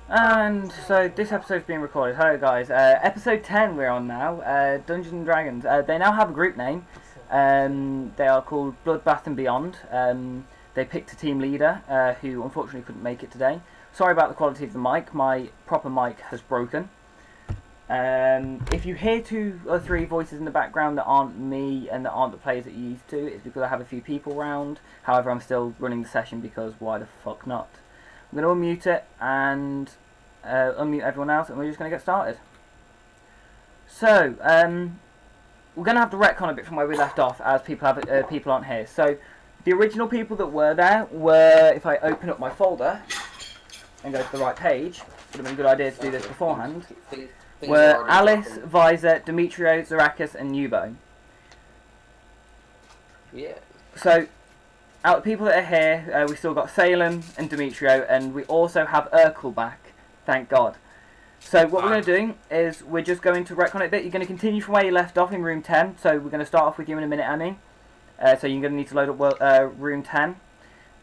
And so this episode's being recorded. Hello guys, episode 10 we're on now, Dungeons and Dragons. They now have a group name. They are called Bloodbath and Beyond. They picked a team leader who unfortunately couldn't make it today. Sorry about the quality of the mic, my proper mic has broken. If you hear 2 or 3 voices in the background that aren't me and that aren't the players that you're used to, it's because I have a few people around. However, I'm still running the session because why the fuck not? I'm going to unmute it and unmute everyone else, and we're just going to get started. So, we're going to have to retcon a bit from where we left off, as people aren't here. So, the original people that were there were, if I open up my folder and go to the right page, would have been a good idea to do this beforehand, were Alice, Visor, Demetrio, Zarakis, and Nubo. Yeah. So, out of the people that are here, we still got Salem and Demetrio, and we also have Urkel back, thank God. So what we're going to do is we're just going to retcon it a bit. You're going to continue from where you left off in room 10, so we're going to start off with you in a minute, Annie. So you're going to need to load up room 10.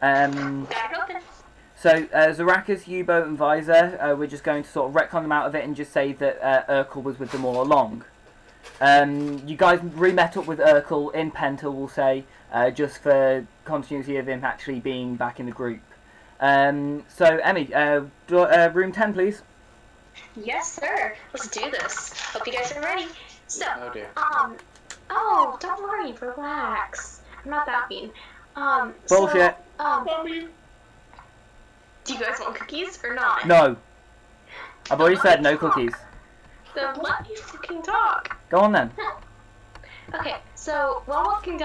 So Zarakis, Yubo and Visor, we're just going to sort of retcon them out of it and just say that Urkel was with them all along. You guys re-met up with Urkel in Penta, we'll say, just for continuity of him actually being back in the group. So, Emmy, room 10, please. Yes, sir. Let's do this. Hope you guys are ready. So, Oh dear. oh, don't worry, relax. I'm not that mean. Bullshit. Do you guys want cookies or not? No. I've already said no cookies. Then let me fucking talk. Go on then. Okay, so while walking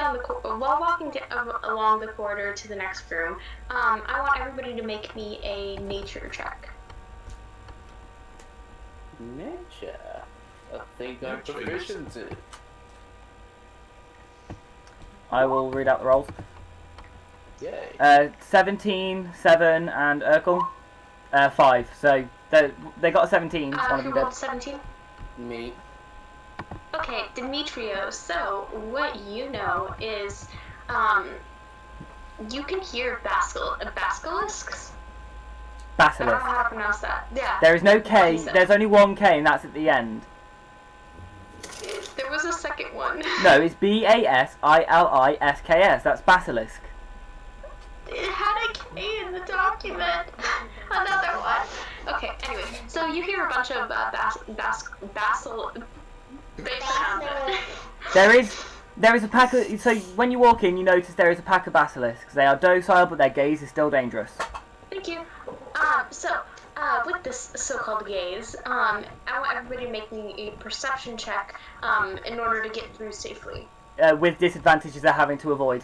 along the corridor to the next room, I want everybody to make me a nature check. Nature. I think I'm proficient in. I will read out the rolls. Yay. 17, 7, and Urkel. 5. So they got a 17. One of Who them rolled did. 17? Me. Okay, Demetrio, so what you know is, you can hear basilisks? I don't know Basilisk. how to pronounce that. Yeah. There is no K. What is it? There's only one K, and that's at the end. There was a second one. No, it's B-A-S-I-L-I-S-K-S. That's basilisk. It had a K in the document. Another one. Okay, anyway, so you hear a bunch of There is a pack of, so when you walk in, you notice there is a pack of basilisks. They are docile, but their gaze is still dangerous. Thank you. With this so-called gaze, I want everybody to make me a perception check, in order to get through safely. With disadvantages they're having to avoid.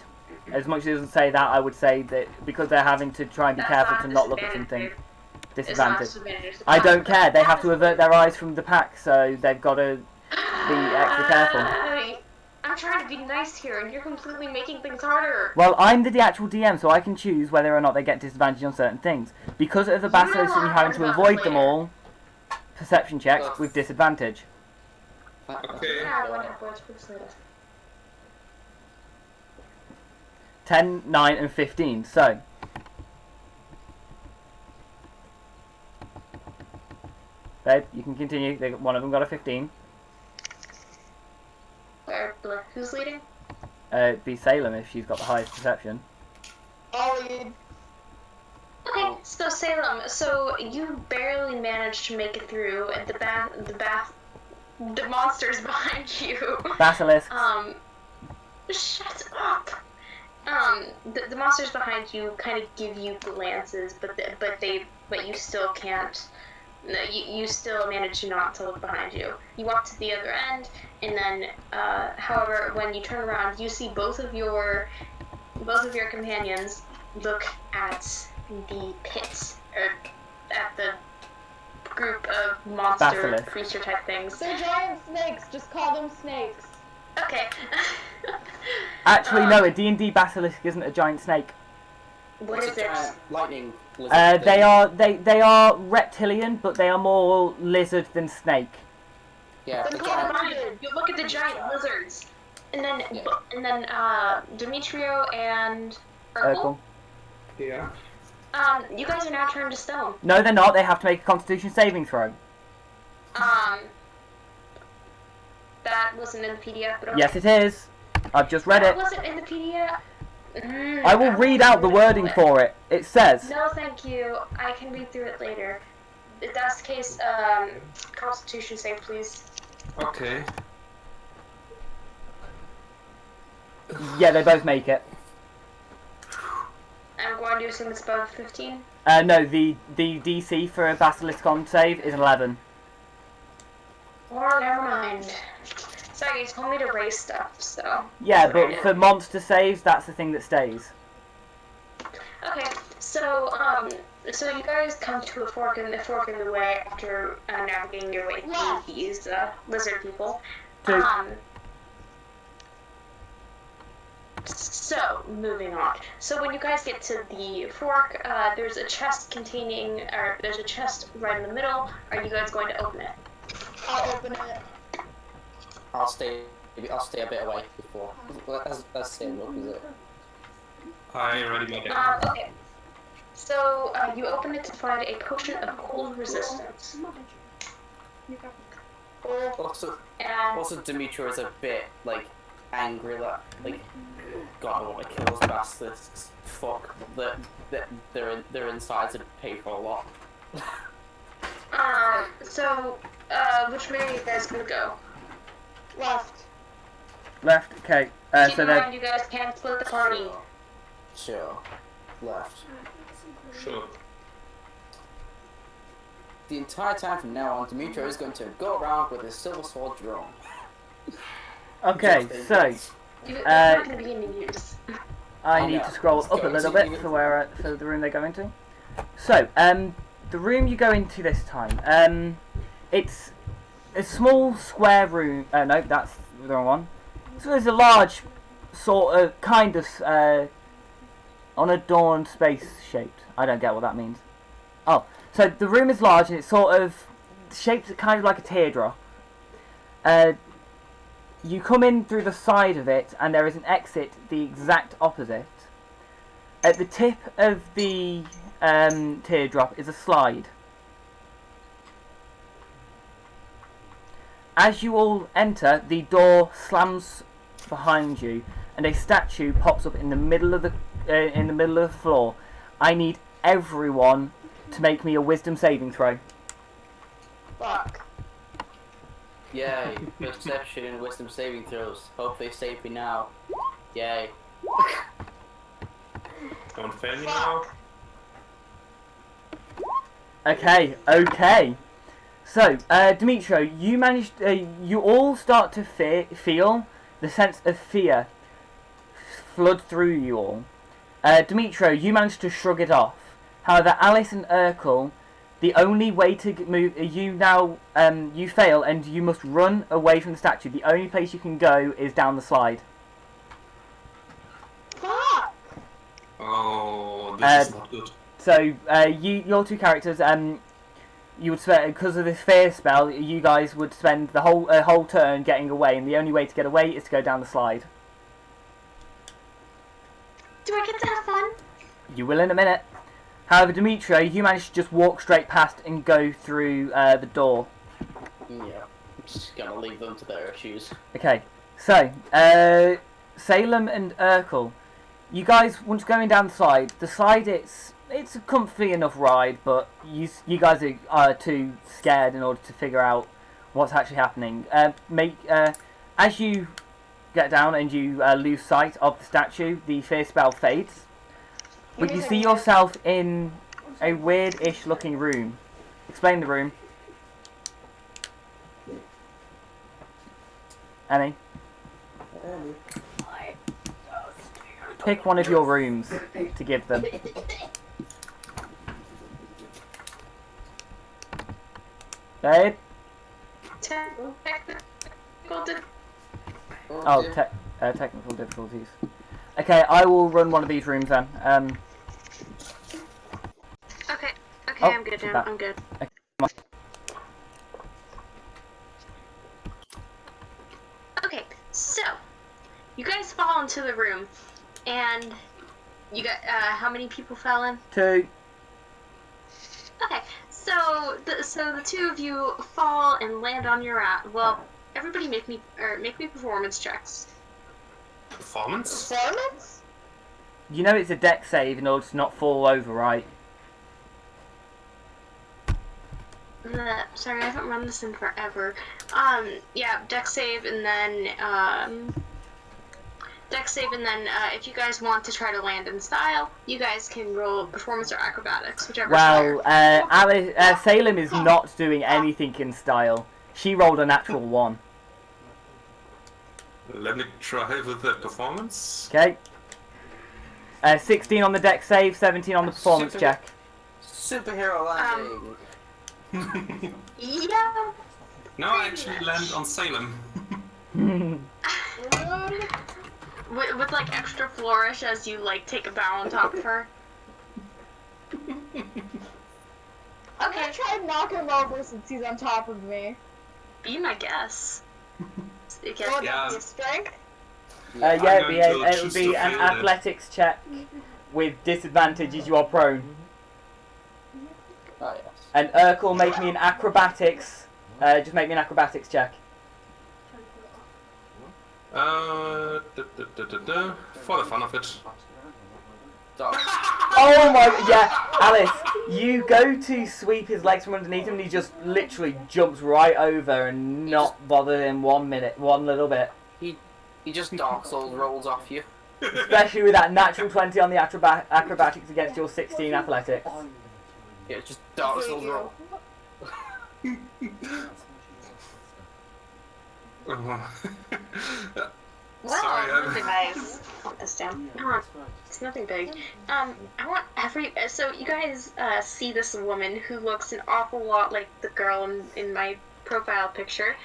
As much as it doesn't say that, I would say that because they're having to try and be That's careful not to not look at disadvantage. something. It's not Disadvantage. disadvantage. I don't care. They have to avert their eyes from the pack, so they've got to be extra careful. I'm trying to be nice here, and you're completely making things harder. Well, I'm the actual DM, so I can choose whether or not they get disadvantage on certain things. Because of the basilisks and you having to avoid them all, perception checks with disadvantage. Okay. Yeah, whatever. 10, 9, and 15. So, babe, you can continue. One of them got a 15. Who's leading? It'd be Salem if she's got the highest perception. Okay, so Salem, so you barely managed to make it through the monsters behind you. Basilisks. Shut up. The monsters behind you kind of give you glances, but you still can't. No, you still manage not to look behind you. You walk to the other end, and then, however, when you turn around, you see both of your companions look at the pit, or at the group of monster Basilisk. creature type things. They're giant snakes. Just call them snakes. Okay. Actually, no, a D&D basilisk isn't a giant snake. What is it? Lightning. lizard They thing. are reptilian, but they are more lizard than snake. Yeah. Then the call them giant- lizards. You look at the giant lizards, and then Yeah. Demetrio and Urkel. Urkel. Yeah. You guys are now turned to stone. No, they're not. They have to make a Constitution saving throw. That wasn't in the PDF, but okay. Yes, it is. I've just read That it. wasn't in the PDF. I will read out the wording for it. It says, No, thank you. I can read through it later. If that's the case, Constitution save, please. Okay. yeah, they both make it. I'm going to assume it's above 15. No, the DC for a Basilisk con save is 11. Or never mind. Sorry, you told me to raise stuff, so. Yeah, but for monster saves, that's the thing that stays. Okay, so so you guys come to a fork in the way after navigating your way through these lizard people. Two. So moving on. So when you guys get to the fork, there's a chest containing, or there's a chest right in the middle. Are you guys going to open it? I'll open it. I'll stay a bit away before. That's same look, is it? I already made it. Okay. So you open it to find a potion of cold resistance. Also, And Demetra is a bit like angry that God, I want to kill those bastards. Fuck, their insides would pay for a lot. so which way are you guys gonna go? Left. Left, okay. Keep So in they're... mind, you guys can't split the party. Sure, left. Sure. The entire time from now on, Demetra is going to go around with his silver sword drawn. Okay, so... It's not gonna be any use. I need to scroll up a little bit for for the room they go into. So, the room you go into this time, it's a small square room. No, that's the wrong one. So there's a large, sort of, kind of, unadorned space shaped. I don't get what that means. Oh, so the room is large and it's sort of shaped kind of like a teardrop. You come in through the side of it, and there is an exit the exact opposite. At the tip of the teardrop is a slide. As you all enter, the door slams behind you, and a statue pops up in the middle of the floor. I need everyone to make me a wisdom saving throw. Fuck. Yay, perception and wisdom saving throws. Hope they save me now. Yay. Don't fail me now. Okay, okay. So, Demetrio, you managed. You all start to feel the sense of fear flood through you all. Demetrio, you managed to shrug it off. However, Alice and Urkel, the only way to move, you fail and you must run away from the statue. The only place you can go is down the slide. Fuck! Oh, this is not good. So, your two characters, you would spend, because of this fear spell, you guys would spend the whole turn getting away, and the only way to get away is to go down the slide. Do I get to have fun? You will in a minute. However, Demetrio, you managed to just walk straight past and go through the door. Yeah, I'm just gonna leave them to their issues. Okay, so, Salem and Urkel, you guys, once going down the slide, it's a comfy enough ride, but you guys are too scared in order to figure out what's actually happening. As you get down and you lose sight of the statue, the fear spell fades. But you see yourself in a weird-ish looking room. Explain the room. Annie? Pick one of your rooms to give them. Babe? Oh, technical difficulties. Okay, I will run one of these rooms then. Okay, Oh, I'm good she's now. back. I'm good. Okay, so you guys fall into the room, and you got how many people fell in? 2. So the two of you fall and land on your ass. Well, everybody make me performance checks. Performance? Performance? You know it's a deck save in order to not fall over, right? Sorry, I haven't run this in forever. Yeah, deck save and then if you guys want to try to land in style, you guys can roll performance or acrobatics, whichever. Well, Salem is not doing anything in style. She rolled a natural 1. Let me try with the performance. Okay. 16 on the deck save, 17 on the performance Super- check. Superhero landing. Yeah. No, I actually land on Salem. With like extra flourish as you like take a bow on top of her. I'm gonna try and knock him over since he's on top of me. Be my guess. Okay. Would Yeah. that be strength? Yeah, I'm it going to would choose be to an field it. athletics check with disadvantage as you are prone. Oh yes. And Urkel, make me an acrobatics. Just make me an acrobatics check. For the fun of it. Dog. Oh my, yeah, Alice, you go to sweep his legs from underneath him and he just literally jumps right over and not bother him one little bit. He just Dark Souls rolls off you. Especially with that natural 20 on the acrobatics against your 16 athletics. Yeah, just Dark Souls roll. Well, Sorry, guys, put this down. Come on, it's nothing big. I want so you guys see this woman who looks an awful lot like the girl in my profile picture,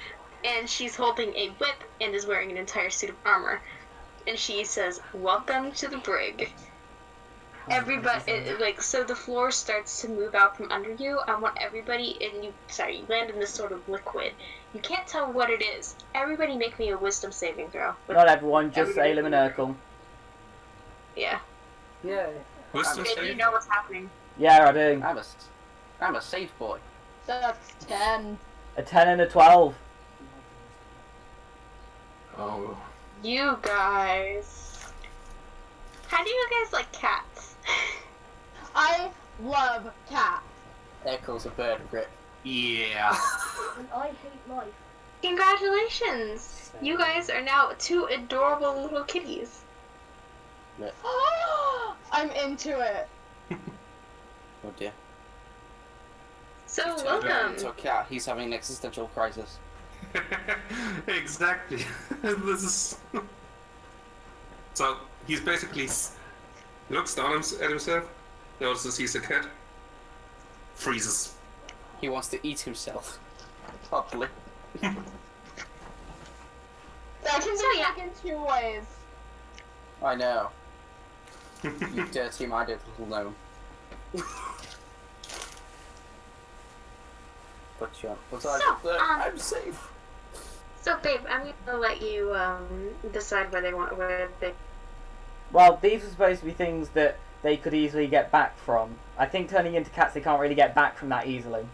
and she's holding a whip and is wearing an entire suit of armor, and she says, "Welcome to the brig." Everybody, so the floor starts to move out from under you. I want everybody, and you land in this sort of liquid. You can't tell what it is. Everybody make me a wisdom saving throw. Not everyone, just Salem and Urkel. Yeah. Yeah. Wisdom And you save? know what's happening. Yeah, I do. I'm a safe boy. That's 10. A 10 and a 12. Oh. You guys. How do you guys like cats? I love cats. Echo's a bird of rip. Yeah. And I hate life. Congratulations! You guys are now 2 adorable little kitties. I'm into it. Oh dear. So So welcome. cat, he's having an existential crisis. Exactly. This is. So he's basically looks down at himself, notices he's a cat, freezes. He wants to eat himself. Probably. That can So, be yeah. taken 2 ways. I know. You dirty minded little gnome. But yeah, I'm safe. So babe, I'm gonna let you decide where they. Well, these were supposed to be things that they could easily get back from. I think turning into cats, they can't really get back from that easily.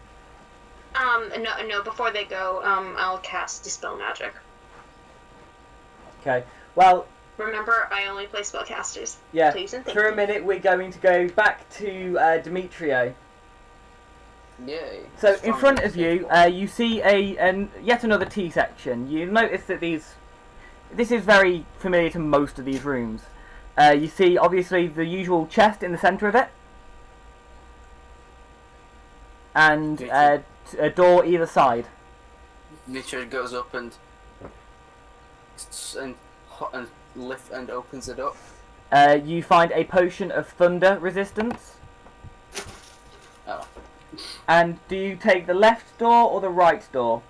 No. Before they go, I'll cast Dispel Magic. Okay. Well, Remember, I only play spellcasters. yeah. Please and thank For a you. minute, we're going to go back to Demetrio. Yay. So in front of you, you see yet another T section. You notice that this is very familiar to most of these rooms. You see, obviously, the usual chest in the centre of it, and a door either side. Richard goes up and lift and opens it up. You find a potion of thunder resistance. Oh. And do you take the left door or the right door?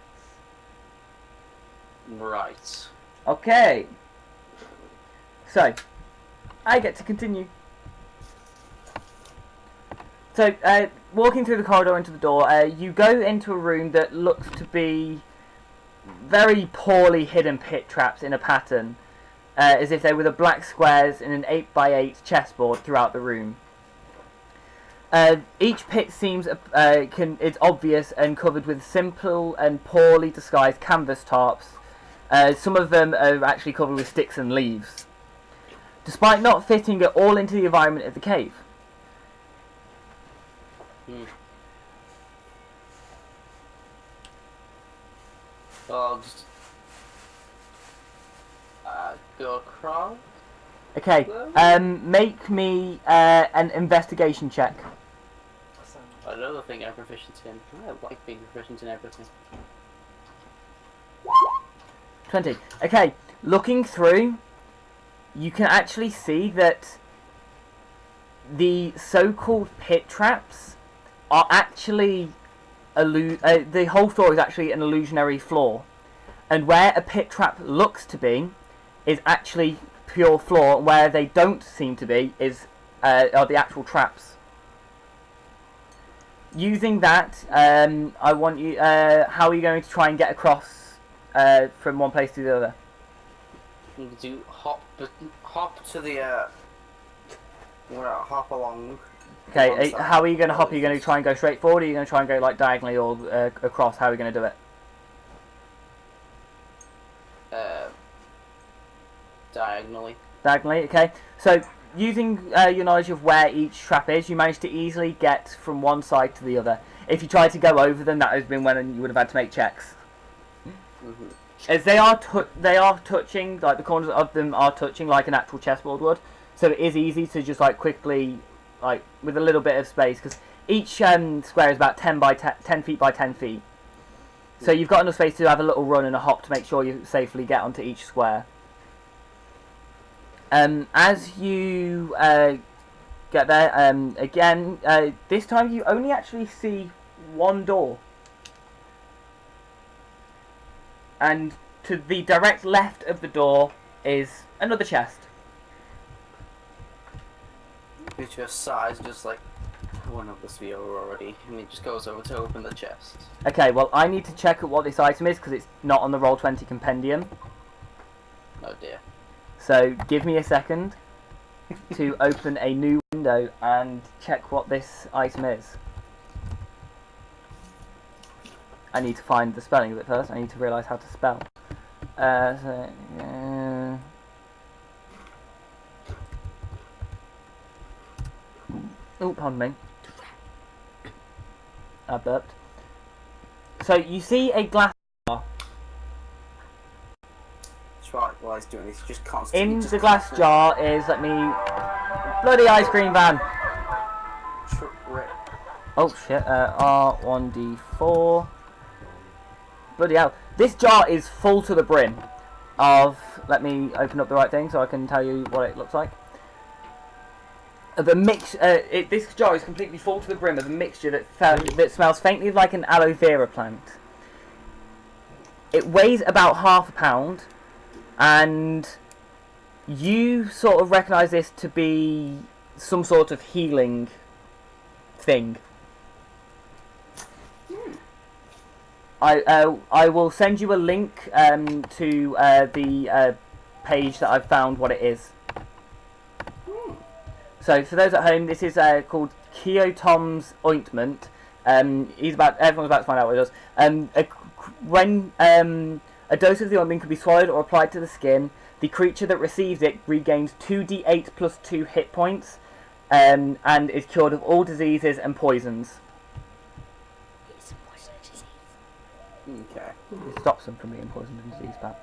Right. Okay. So, I get to continue. So, walking through the corridor into the door, you go into a room that looks to be very poorly hidden pit traps in a pattern, as if they were the black squares in an 8x8 chessboard throughout the room. Each pit seems it's obvious and covered with simple and poorly disguised canvas tops. Some of them are actually covered with sticks and leaves, despite not fitting at all into the environment of the cave. Well, I'll just go across. Okay, make me an investigation check. Another thing I'm proficient in. I like being proficient in everything. 20. Okay, looking through, you can actually see that the so-called pit traps are actually the whole floor is actually an illusionary floor, and where a pit trap looks to be is actually pure floor, and where they don't seem to be is are the actual traps. Using that, I want you. How are you going to try and get across from one place to the other? You can do hop to the hop along. Okay, how are you going to hop? Are you going to try and go straight forward, or are you going to try and go like diagonally or across? How are you going to do it? Diagonally. Diagonally, okay. So, using your knowledge of where each trap is, you manage to easily get from one side to the other. If you try to go over them, that has been when you would have had to make checks. As they are touching, like the corners of them are touching like an actual chessboard would. So it is easy to just like quickly, like with a little bit of space, because each square is about 10 feet by 10 feet. So you've got enough space to have a little run and a hop to make sure you safely get onto each square. As you get there, again, this time you only actually see one door. And to the direct left of the door is another chest. Which your size just like one of the sphere already, and it just goes over to open the chest. Okay, well I need to check out what this item is because it's not on the Roll20 compendium. Oh dear. So give me a second to open a new window and check what this item is. I need to find the spelling of it first. I need to realise how to spell. Oh, pardon me. I burped. So you see a glass jar. That's right, while he's doing this, he's just constantly... In the glass jar is, let me... Bloody ice cream van! Oh shit, R1D4... Bloody hell. This jar is full to the brim of... Let me open up the right thing so I can tell you what it looks like. This jar is completely full to the brim of a mixture that smells faintly like an aloe vera plant. It weighs about half a pound, and you sort of recognise this to be some sort of healing thing. I will send you a link to the page that I've found what it is. So for those at home, this is called Keotom's ointment. Everyone's about to find out what it does. When a dose of the ointment can be swallowed or applied to the skin, the creature that receives it regains 2d8 plus 2 hit points, and is cured of all diseases and poisons. Okay. It stops them from being poisoned and diseased back.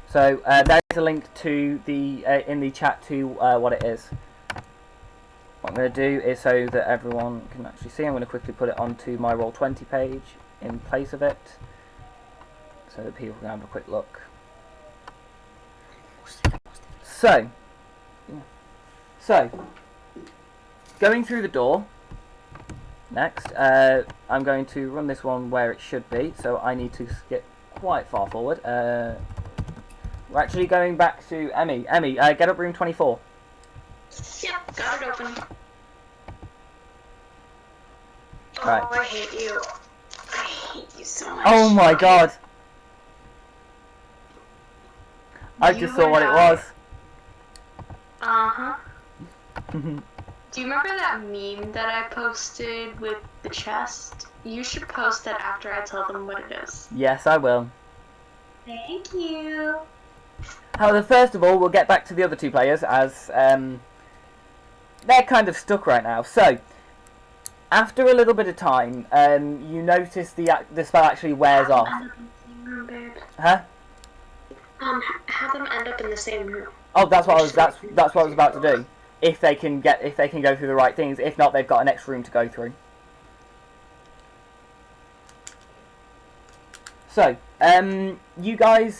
So there is a link to the in the chat to what it is. What I'm going to do is, so that everyone can actually see, I'm going to quickly put it onto my Roll20 page in place of it, so that people can have a quick look. So, going through the door, next, I'm going to run this one where it should be, so I need to skip quite far forward. We're actually going back to Emmy. Emmy, get up room 24. Yep, got it open. Oh, Right. I hate you. I hate you so much. Oh my god! I just saw what it was. Uh-huh. Do you remember that meme that I posted with the chest? You should post that after I tell them what it is. Yes, I will. Thank you. However, first of all, we'll get back to the other two players as they're kind of stuck right now. So, after a little bit of time, you notice the spell actually wears off. Huh? Have them end up in the same room. Oh, that's what I was about to do. If they can go through the right things. If not, they've got an extra room to go through. So, you guys,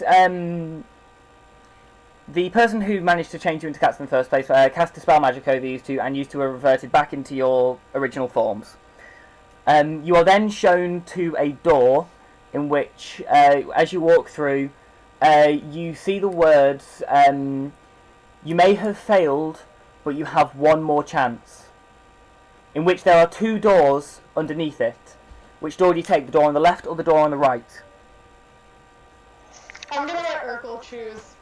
the person who managed to change you into cats in the first place cast a spell magic over you two, and you two are reverted back into your original forms. You are then shown to a door in which, as you walk through, you see the words, "You may have failed, but you have one more chance." In which there are two doors underneath it. Which door do you take? The door on the left or the door on the right? I'm gonna let Urkel choose.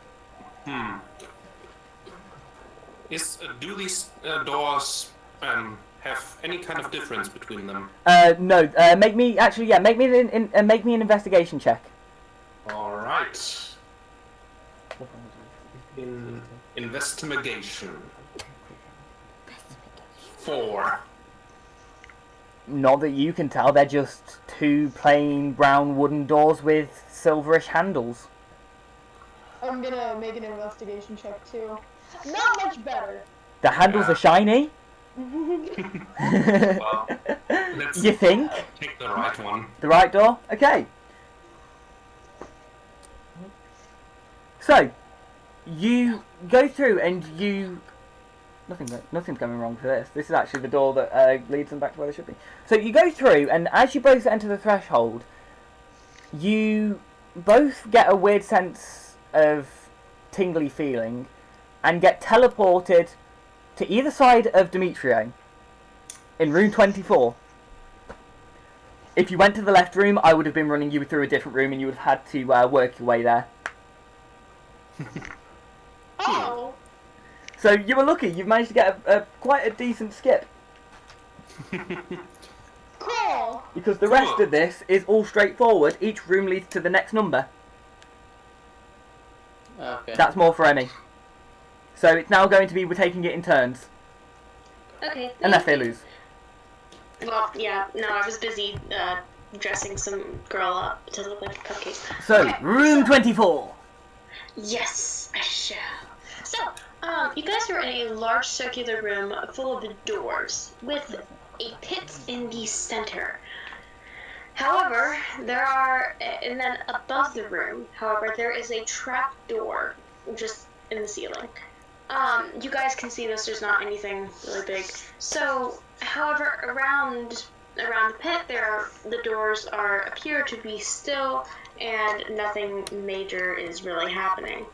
Do these doors have any kind of difference between them? No. Make me an investigation check. All right. Investigation. 4. Not that you can tell. They're just two plain brown wooden doors with silverish handles. I'm gonna make an investigation check too. Not much better. The handles are shiny. Well, let's You think? take the right one. The right door? Okay. So, you go through and you... Nothing's going wrong for this. This is actually the door that leads them back to where they should be. So you go through, and as you both enter the threshold, you both get a weird sense of tingly feeling and get teleported to either side of Demetrio in room 24. If you went to the left room, I would have been running you through a different room and you would have had to work your way there. Oh! So you were lucky. You've managed to get quite a decent skip. Cool! Because the rest of this is all straightforward. Each room leads to the next number. Okay. That's more for Emmy. So it's now going to be we're taking it in turns. Okay. Unless they lose. Well, yeah. No, I was busy dressing some girl up to look like a cupcake. So, Okay, room 24. Yes, I shall. So, you guys are in a large circular room full of doors with a pit in the center. However, and then above the room, however, there is a trap door just in the ceiling. You guys can see this, there's not anything really big. So, however, around the pit, the doors appear to be still, and nothing major is really happening.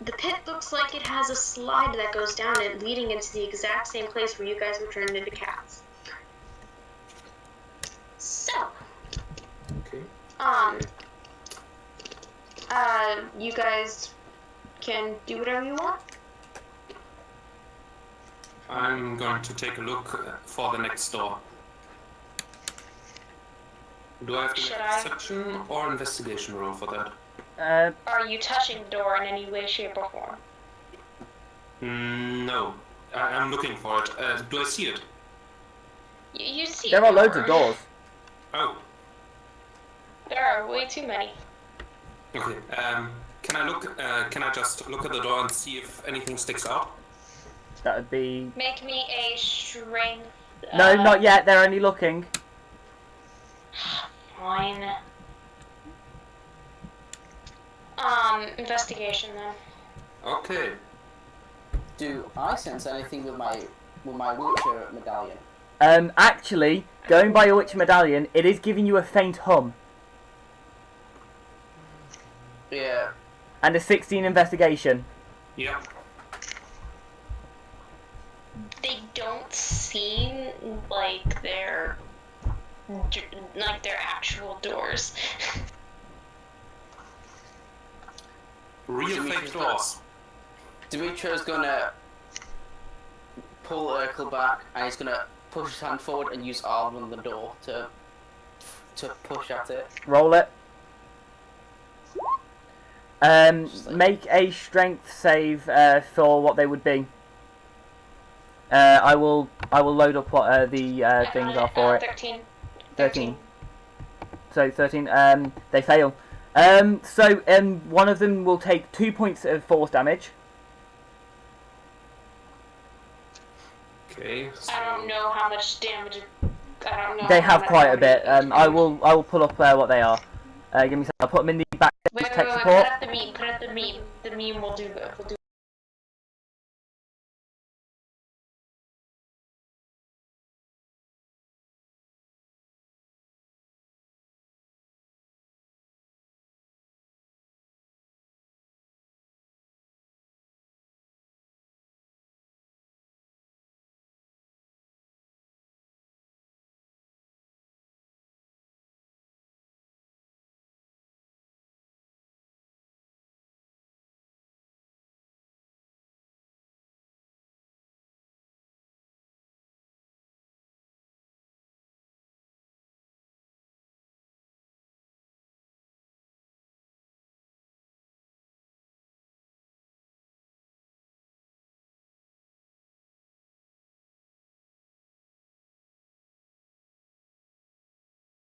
The pit looks like it has a slide that goes down it, leading into the exact same place where you guys were turned into cats. So, Okay. you guys can do whatever you want. I'm going to take a look for the next door. Do I have to Should make I? a perception or investigation roll for that? Are you touching the door in any way, shape, or form? No. I'm looking for it. Do I see it? You see There a are loads door. of doors. Oh, There are way too many. okay. Can I look? Can I just look at the door and see if anything sticks out? That would be... Make me a strength. No, not yet. They're only looking. Fine. Investigation then. Okay. Do I sense anything with my wheelchair medallion? Actually, going by your Witcher medallion, it is giving you a faint hum. Yeah. And a 16 investigation. Yep. They don't seem like they're actual doors. Real fake doors. Dimitrio's gonna pull Urkel back, and he's gonna push his hand forward and use arm on the door to push at it. Roll it. Make a strength save for what they would be. I will load up what the things are for it. 13. 13. So 13. They fail. So one of them will take 2 points of force damage. Okay. So I don't know how much damage. I don't know. They how have much quite a bit. damage. I will pull up what they are. Give me a second. I'll put them in the back Wait, tech put support. up the meme. Put up the meme. The meme will do. Will do.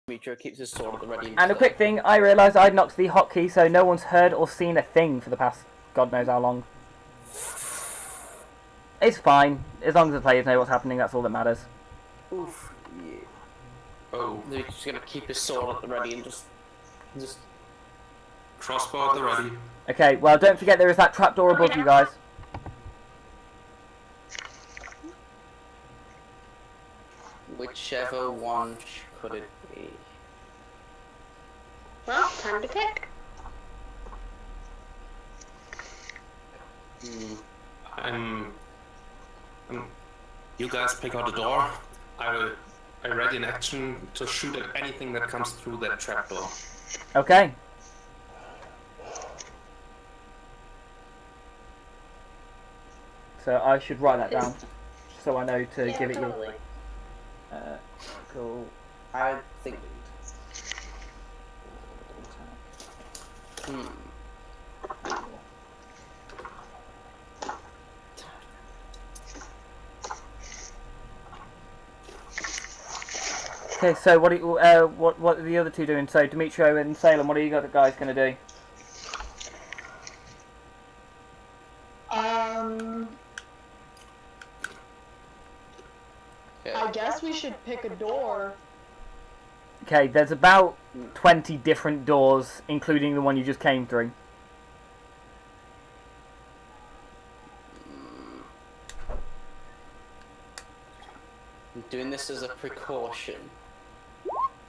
Demetrio keeps his sword at the ready. And a quick thing, I realised I'd knocked the hotkey, so no one's heard or seen a thing for the past God knows how long. It's fine, as long as the players know what's happening, that's all that matters. Oof. Yeah. oh, He's just gonna keep his sword at the ready and just. crossbow at the ready. Okay, well don't forget there is that trapdoor above you guys. Whichever one could it be? Well, time to pick. You guys pick out the door. I ready in action to shoot at anything that comes through that trapdoor. Okay. So I should write that down, so I know to Yeah, give it totally. you. Cool. I think. Hmm. Okay, so what are the other two doing? So Demetrio and Salem, what are you guys going to do? I guess we should pick a door. Okay, there's about 20 different doors, including the one you just came through. I'm doing this as a precaution.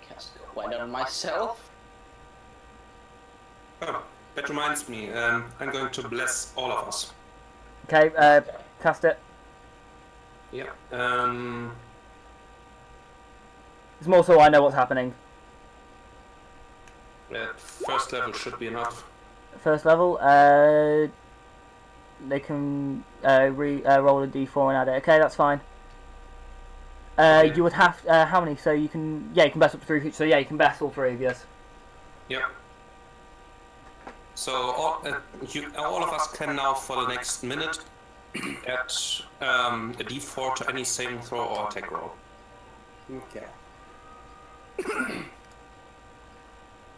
Cast Gwen on myself. Oh, that reminds me. I'm going to bless all of us. Okay, cast it. Yeah. It's more so I know what's happening. First level should be enough. First level, they can roll a d4 and add it. Okay, that's fine. Okay. You would have how many? So you can you can best up to 3 each. So yeah, you can best all 3 of yours. Yeah. So all of us can now, for the next minute, add a d4 to any saving throw or attack roll. Okay.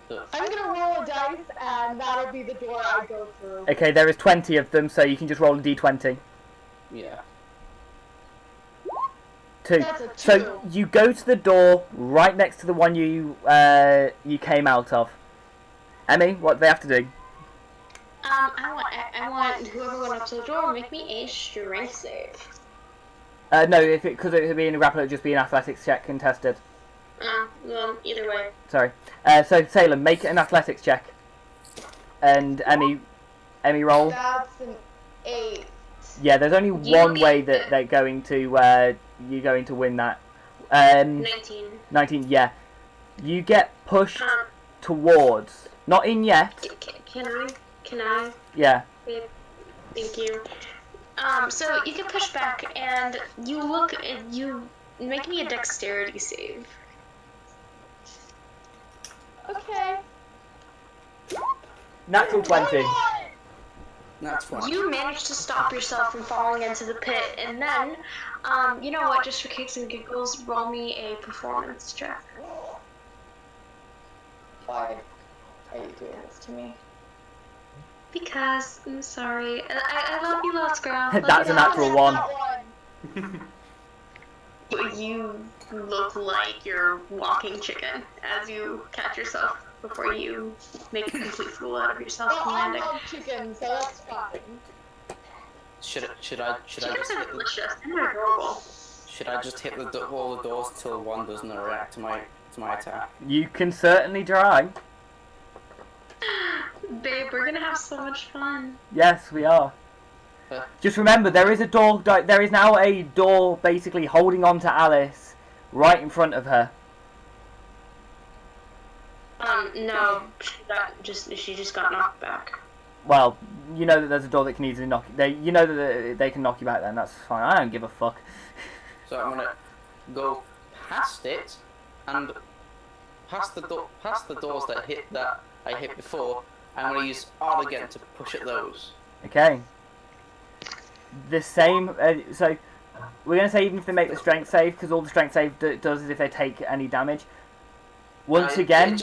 I'm gonna roll a dice, and that'll be the door I go through. Okay, there is 20 of them, so you can just roll a d20. Yeah. 2. That's a 2. So you go to the door right next to the one you came out of. Emmy, what do they have to do? I want whoever went up to the door make me a strength save. No, because it would be in a grapple, it would just be an athletics check contested. Well, either way. Sorry. So Salem, make an athletics check. And Emmy roll. That's an 8. Yeah, there's only You one get way that the- they're going to you're going to win that. 19. 19. Yeah, you get pushed towards, not in yet. Can I? Yeah. Thank you. So you can push back, and you make me a dexterity save. Okay. Natural 20. That's fine. You manage to stop yourself from falling into the pit, and then, you know what? Just for kicks and giggles, roll me a performance check. Why are you doing this to me? Because I'm sorry. I love you lots, girl. That's a natural one. You look like you're walking chicken as you catch yourself before you make a complete fool out of yourself Oh, I landing. love chicken, so that's fine. Should I Chickens just are hit the, delicious and they're adorable. should I just hit all the doors till one doesn't react to my attack? You can certainly try. Babe, we're gonna have so much fun. Yes, we are. Just remember, there is a door. There is now a door, basically holding on to Alice, right in front of her. No, she just got knocked back. Well, you know that there's a door that can easily knock. You know that they can knock you back. Then that's fine. I don't give a fuck. So I'm gonna go past it and past the doors that I hit before. I'm gonna use R again to push at those. Okay. The same. So we're gonna say even if they make the strength save, because all the strength save does is if they take any damage. Once again.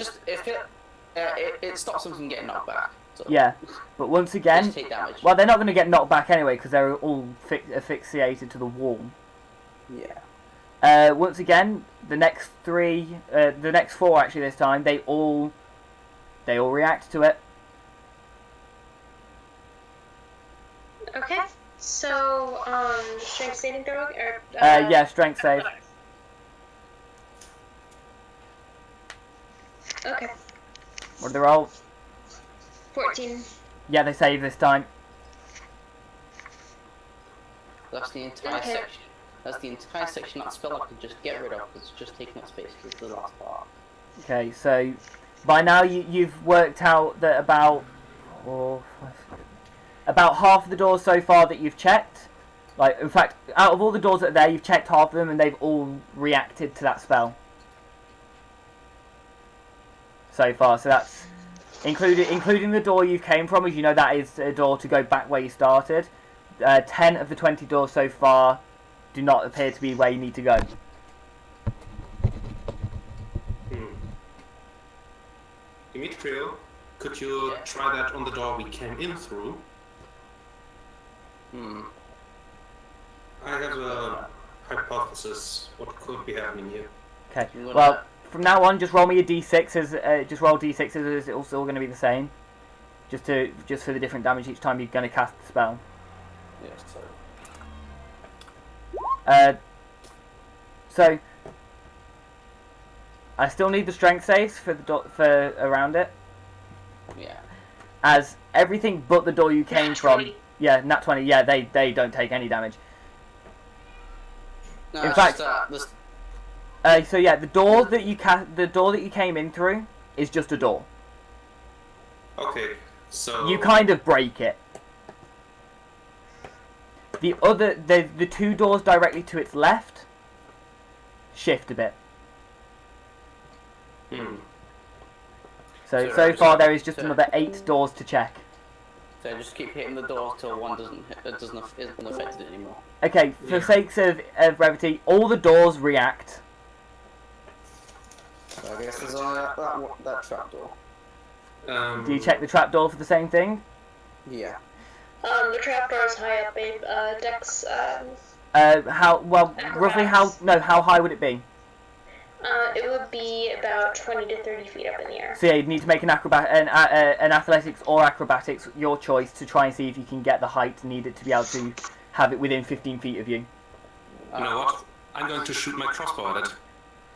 It stops them from getting knocked back. So Yeah, but once again. just take damage. Well, they're not going to get knocked back anyway because they're all asphyxiated to the wall. Yeah. Once again, the next four actually this time, they all react to it. Okay, so, strength saving throw? Or, Yeah, strength save. Okay, What do they roll? 14. Yeah, they save this time. That's the entire Okay. section. That's the entire section. That spell I could just get rid of. It's just taking up space for the last part. Okay, so by now you've worked out that about half of the doors so far that you've checked. Like, in fact, out of all the doors that are there, you've checked half of them and they've all reacted to that spell. So far, so that's including the door you came from, as you know that is a door to go back where you started. 10 of the 20 doors so far do not appear to be where you need to go. Dimitrio, could you try that on the door we came in through? I have a hypothesis. What could be happening here? Okay. I'm gonna- Well, from now on, just roll me a d6 as just roll d6 as it's also going to be the same. Just for the different damage each time you're going to cast the spell. Yes, so. So I still need the strength saves for for around it, Yeah. as everything but the door you came Nat from. 20. Yeah, nat 20. Yeah, they don't take any damage. No, In it's fact- just, this, So yeah, the door that you came in through is just a door. Okay, so You kind of break it. The two doors directly to its left shift a bit. So So- far there is just so- another 8 doors to check. so just keep hitting the doors till one isn't affected anymore. Okay, for Yeah. sakes of brevity, all the doors react. So I guess there's only that trapdoor. Do you check the trapdoor for the same thing? Yeah. The trapdoor is high up, babe. Dex, Roughly how high would it be? it would be about 20 to 30 feet up in the air. So yeah, you'd need to make an athletics or acrobatics, your choice, to try and see if you can get the height needed to be able to have it within 15 feet of you. you know what? I'm going to shoot my crossbow at it.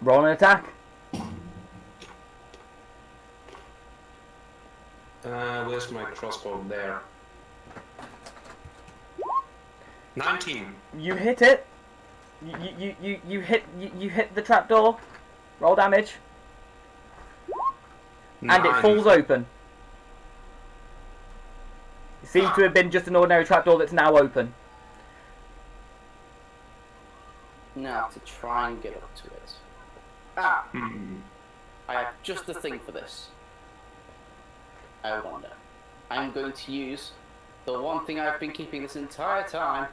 Roll an attack. Where's my crossbow? There. 19. You hit it. You hit the trapdoor. Roll damage. And it 9. falls open. It seems to have been just an ordinary trapdoor that's now open. Now to try and get up to it. Ah! Hmm. I have just the thing for this. I wonder. I'm going to use the one thing I've been keeping this entire time.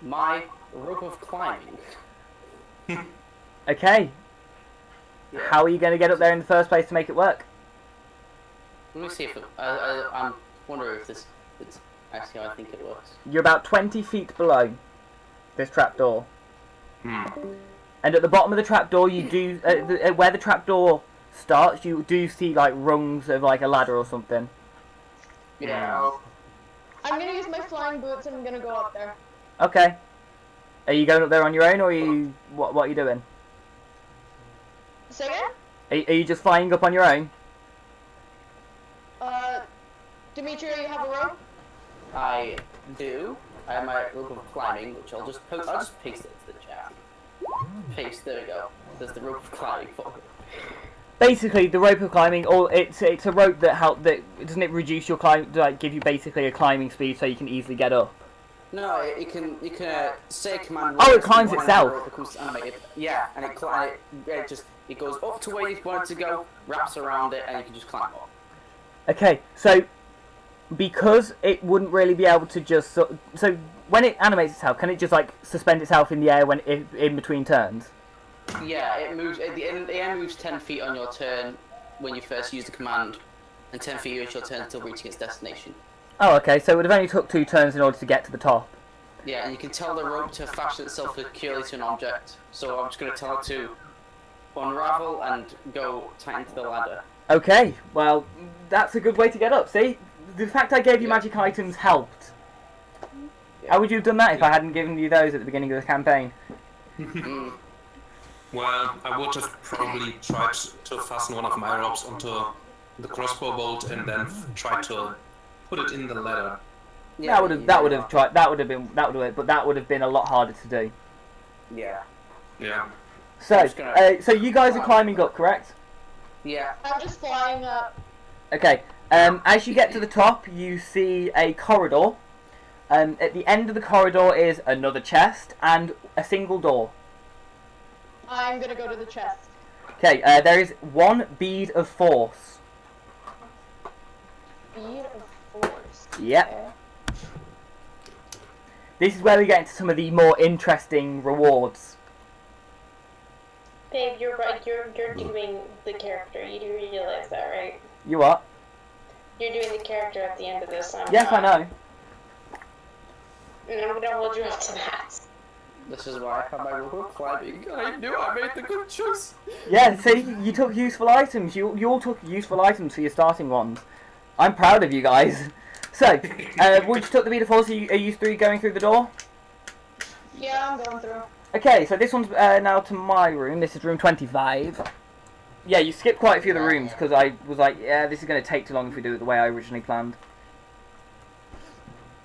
My rope of climbing. Okay. Yeah. How are you going to get up there in the first place to make it work? Let me see if I'm wondering if it's actually how I think it works. You're about 20 feet below this trapdoor. Hmm. And at the bottom of the trapdoor, you do where the trapdoor starts. You do see like rungs of like a ladder or something. Yeah. I'm gonna use my flying boots and I'm gonna go up there. Okay. Are you going up there on your own, or are you what are you doing? Say again? Are you just flying up on your own? Demetria, you have a rope? I do. I have my rope of climbing, which I'll just paste it to the chat. Paste. There we go. There's the rope of climbing for it. Basically, the rope of climbing, or it's a rope that doesn't it reduce your climb, like give you basically a climbing speed so you can easily get up. No, you can say a command. Oh, it climbs itself. It becomes animated. Yeah, and it goes up to where you want it to go, wraps around it, and you can just climb up. Okay, so because it wouldn't really be able to just so when it animates itself, can it just like suspend itself in the air when in between turns? Yeah, it moves. The air moves 10 feet on your turn when you first use the command, and 10 feet is your turn until reaching its destination. Oh, okay. So it would have only took 2 turns in order to get to the top. Yeah, and you can tell the rope to fashion itself securely to an object. So I'm just going to tell it to unravel and go tighten to the ladder. Okay. Well, that's a good way to get up. See, the fact I gave you magic items helped. Yeah. How would you have done that if I hadn't given you those at the beginning of the campaign? Mm. Well, I would have probably tried to fasten one of my ropes onto the crossbow bolt and then try to put it in the ladder. Yeah, That would have been, but that would have been a lot harder to do. Yeah. Yeah. So, just gonna- so you guys are climbing up, correct? Yeah. I'm just flying up. Okay. As you get to the top, you see a corridor. At the end of the corridor is another chest and a single door. I'm gonna go to the chest. Okay. There is 1 bead of force. Bead of force. Yep. Okay. This is where we get into some of the more interesting rewards. Babe, you're right. You're doing the character. You do realize that, right? You what? You're doing the character at the end of this. I'm Yes, I not. know. And I'm gonna hold you up to that. This is why I have my rope of climbing. I knew I made the good choice. Yeah, see, you took useful items. You all took useful items for your starting ones. I'm proud of you guys. So, once you took the bead of force, are you 3 going through the door? Yeah, I'm going through. Okay, so this one's now to my room. This is room 25. Yeah, you skipped quite a few of the rooms because I was like, yeah, this is going to take too long if we do it the way I originally planned.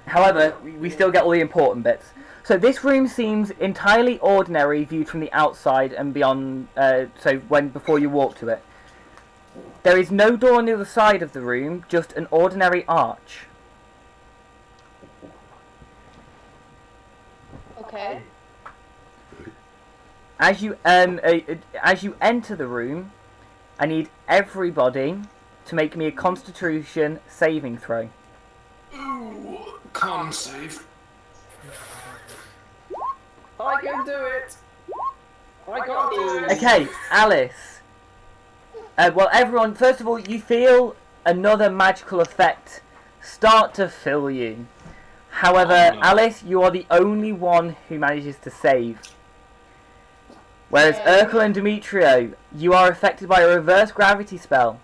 However, we still get all the important bits. So this room seems entirely ordinary viewed from the outside and beyond, before you walk to it. There is no door on the other side of the room, just an ordinary arch. Okay. As you enter the room, I need everybody to make me a Constitution saving throw. Ooh, con save. I can do it. I can't do it. Okay, Alice. Well, everyone, first of all, you feel another magical effect start to fill you. However, Oh, no. Alice, you are the only one who manages to save. Whereas Urkel and Demetrio, you are affected by a reverse gravity spell.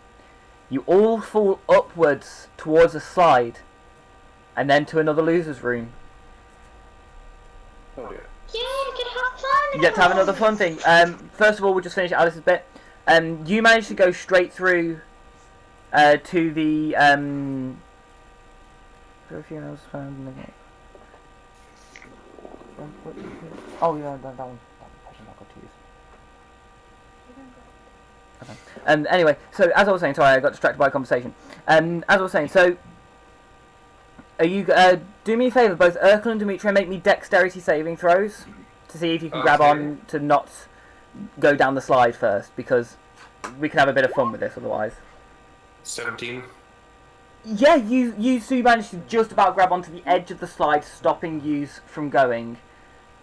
You all fall upwards towards a slide, and then to another loser's room. Oh dear. Yeah, you can have fun. You get to have another fun thing. First of all, we'll just finish Alice's bit. You managed to go straight through to the Perfumes found in the game. Oh yeah, that one. I've got to use. Okay. Anyway, so as I was saying, sorry, I got distracted by a conversation. As I was saying, so are you do me a favour, both Urkel and Demetria, make me dexterity saving throws. to see if you can grab Okay. on to not go down the slide first, because we can have a bit of fun with this otherwise. 17. Yeah, you two managed to just about grab onto the edge of the slide, stopping you from going.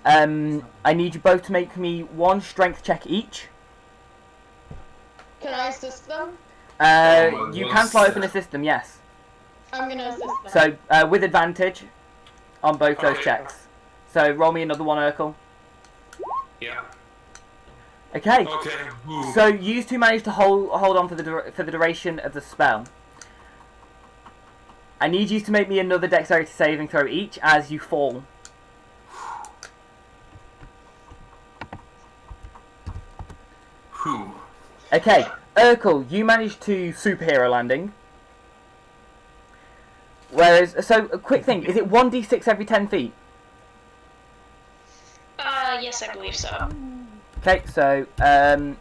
I need you both to make me one strength check each. Can I assist them? You can fly up and assist them, yes. I'm gonna assist them. So, with advantage on both those Okay. checks. So, roll me another one, Urkel. Yeah. Okay. Okay. Ooh. So, you two managed to hold on for the duration of the spell. I need you to make me another dexterity saving throw each as you fall. Whew. Okay, Urkel, you managed to superhero landing. Whereas, so a quick thing, is it 1d6 every 10 feet? Yes, I believe so. Okay, so, 3.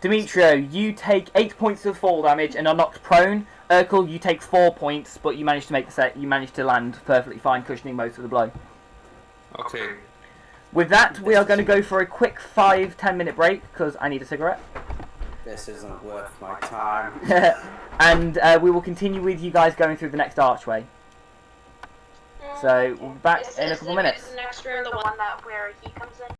Demetrio, you take 8 points of fall damage and are knocked prone. Urkel, you take 4 points, but you managed to make the set. You managed to land perfectly fine, cushioning most of the blow. Okay. With that, we are going to go for a quick 5-10 minute break because I need a cigarette, This isn't worth my time. and we will continue with you guys going through the next archway. So we'll be back in a couple minutes. Is the next room the one that where he comes in?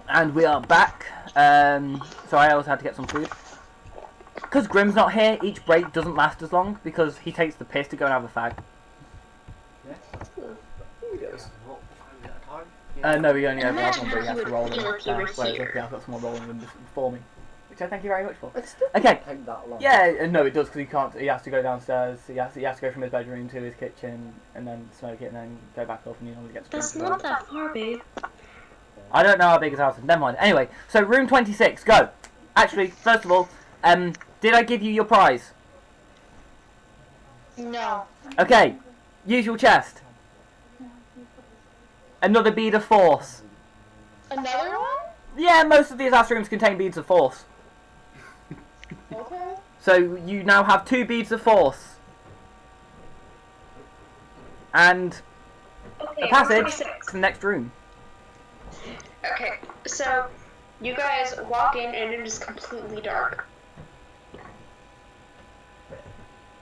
And we are back. So I also had to get some food. Because Grim's not here, each break doesn't last as long because he takes the piss to go and have a fag. No, he only ever has one, but he has to roll them. Whereas luckily I've got someone rolling them before me. Which I thank you very much for. Okay. Yeah, no, it does because he can't. He has to go downstairs. He has to go from his bedroom to his kitchen and then smoke it and then go back up and he normally gets. That's not that far, babe. I don't know how big his house is. Never mind. Anyway, so room 26. Go. Actually, first of all, did I give you your prize? No. Okay. Use your chest. Another bead of force. Another one? Yeah, most of these last rooms contain beads of force. Okay. So you now have 2 beads of force. And a passage to the next room. Okay, so you guys walk in and it is completely dark.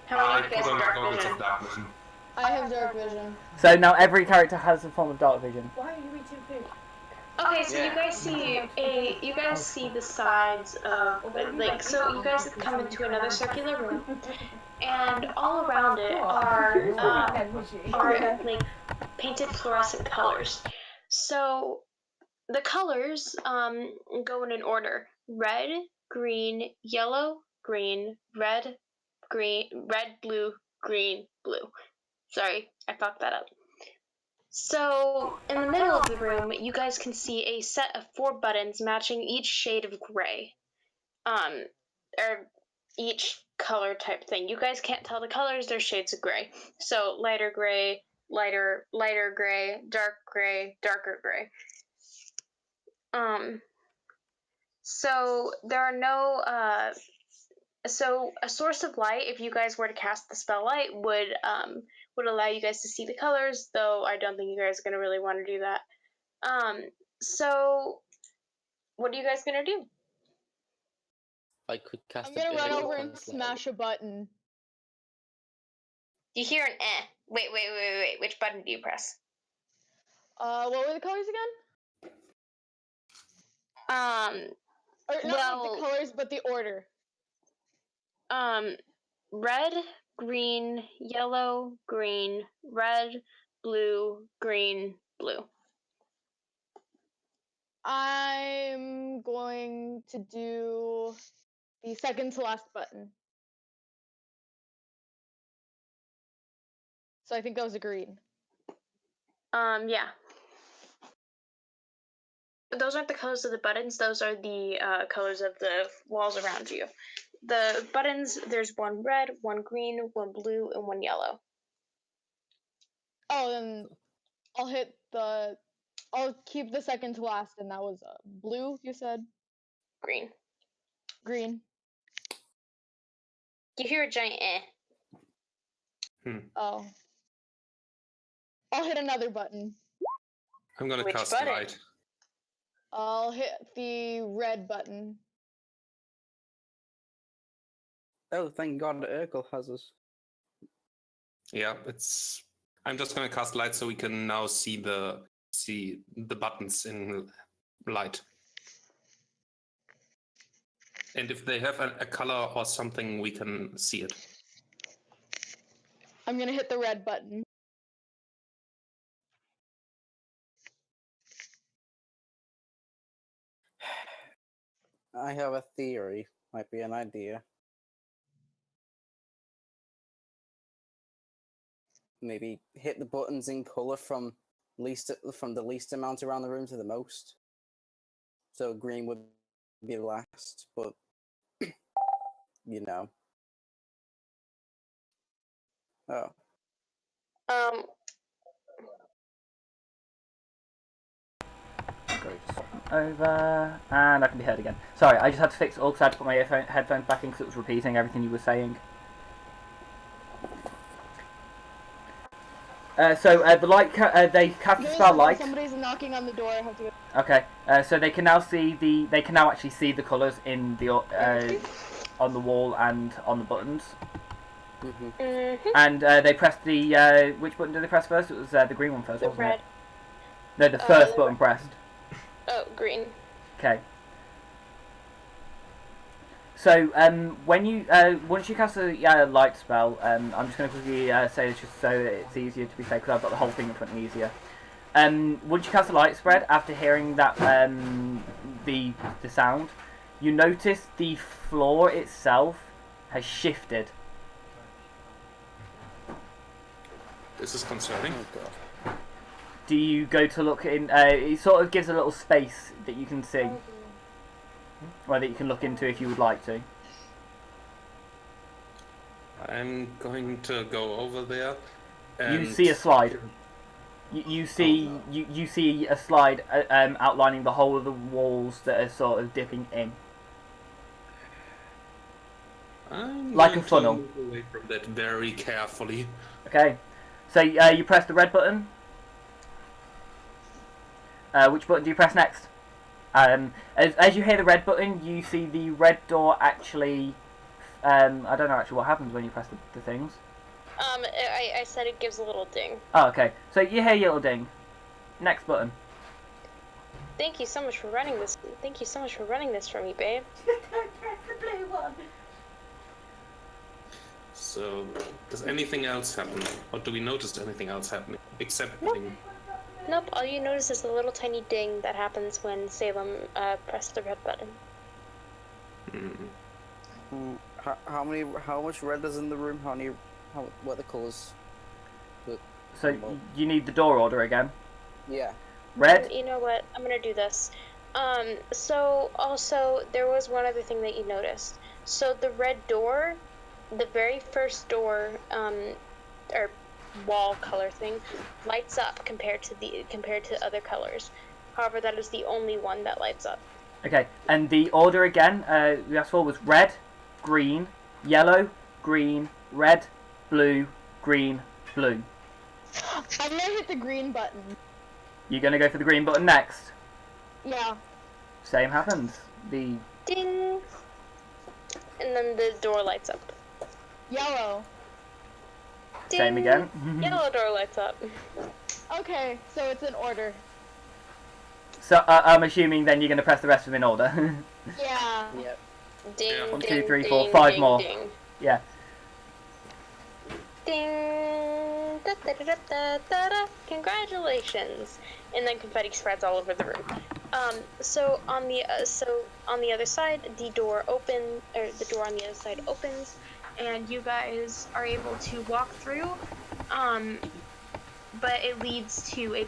How I many of you guys put on have my dark goggles vision? of dark vision. I have dark vision. So now every character has a form of dark vision. Why are you eating food? Okay, so Yeah. you guys see the sides of like so you guys come into another circular room, and all around it are like painted fluorescent colors. So the colors go in an order: red, green, yellow, green, red, blue, green, blue. Sorry, I fucked that up. So, in the middle of the room, you guys can see a set of 4 buttons matching each shade of gray. Or each color type thing. You guys can't tell the colors, they're shades of gray. So, lighter gray, lighter gray, darker gray. So there are no, so a source of light, if you guys were to cast the spell light, would allow you guys to see the colors, though I don't think you guys are going to really want to do that. So what are you guys going to do? I could cast. I'm gonna run ability over and points smash a button. You hear an eh. Wait. Which button do you press? What were the colors again? Or not Well, the colors, but the order. red, green, yellow, green, red, blue, green, blue. I'm going to do the second to last button. So I think that was a green. Yeah. Those aren't the colors of the buttons, those are the colors of the walls around you. The buttons, there's 1 red, 1 green, 1 blue, and 1 yellow. Oh, then I'll keep the second to last, and that was blue, you said? Green. Green. You hear a giant eh. Oh. I'll hit another button. I'm gonna Which cast button? light. I'll hit the red button. Oh, thank God Urkel has us. Yeah, I'm just gonna cast light so we can now see the buttons in light. And if they have a color or something, we can see it. I'm gonna hit the red button. I have a theory. Might be an idea. Maybe hit the buttons in color from the least amount around the room to the most. So green would be last, but you know. Oh. Over, and I can be heard again. Sorry, I just had to fix it all because I had to put my headphones back in because it was repeating everything you were saying. So the light, they cast the spell light. Somebody's knocking on the door. I have to go. Okay, so they can now actually see the colours in the on the wall and on the buttons. Mm-hmm. And they pressed the which button did they press first? It was the green one first, The wasn't red. it? No, the first the button pressed. Oh, green. Okay. So, when you once you cast a light spell, I'm just going to quickly say this just so that it's easier to be safe, because I've got the whole thing in front of me easier. Once you cast a light spread, after hearing that the sound, you notice the floor itself has shifted. This is concerning. Oh god. Do you go to look in? It sort of gives a little space that you can see, or that you can look into if you would like to. I'm going to go over there. You see a slide. You see Oh, no. you see a slide outlining the whole of the walls that are sort of dipping in. I'm Like going a funnel. to move away from that very carefully. Okay, so you press the red button. Which button do you press next? As you hear the red button, you see the red door actually. I don't know actually what happens when you press the things. I said it gives a little ding. Oh, okay. So you hear your little ding. Next button. Thank you so much for running this. Thank you so much for running this for me, babe. Don't press the blue one. So, does anything else happen? Or do we notice anything else happening? Except Nope. ding. Nope. All you notice is the little tiny ding that happens when Salem pressed the red button. Hmm. How much red is in the room? What are the colours? So you need the door order again. Yeah. Red. You know what? I'm gonna do this. So also there was one other thing that you noticed. So the red door, the very first door, or wall color thing, lights up compared to other colors. However, that is the only one that lights up. Okay, and the order again we asked for was red, green, yellow, green, red, blue, green, blue. I'm gonna hit the green button. You're gonna go for the green button next. Yeah. Same happens. The Ding! And then the door lights up. Yellow. Ding! same again. Yellow door lights up. Okay, so it's in order. So I'm assuming then you're gonna press the rest of them in order. Yeah. Yep. Ding, Yeah. 1, 2, ding, 3, 4, ding, 5 ding, more. Ding. Yeah. Ding! Da, da, da, da, da, da, da. Congratulations! And then confetti spreads all over the room. So on the other side, the door on the other side opens, and you guys are able to walk through. But it leads to a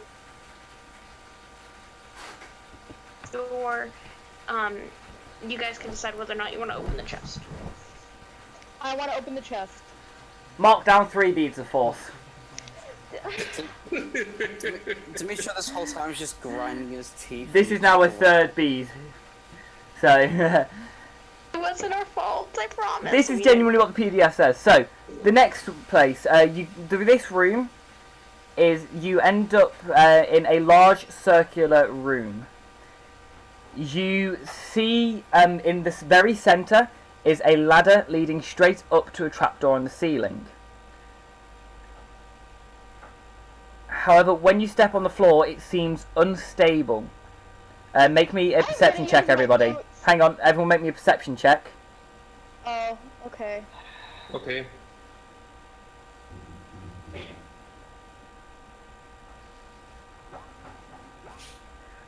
door. You guys can decide whether or not you want to open the chest. I want to open the chest. Mark down 3 beads of force. Demetrius this whole time is just grinding his teeth. This is now a third bead. So It wasn't our fault, I promise. this is genuinely what the PDF says. So the next place, this room is you end up in a large circular room. You see in this very centre is a ladder leading straight up to a trapdoor in the ceiling. However, when you step on the floor, it seems unstable. Make me a perception check, everybody. Hang on, everyone make me a perception check. Oh, okay. Okay.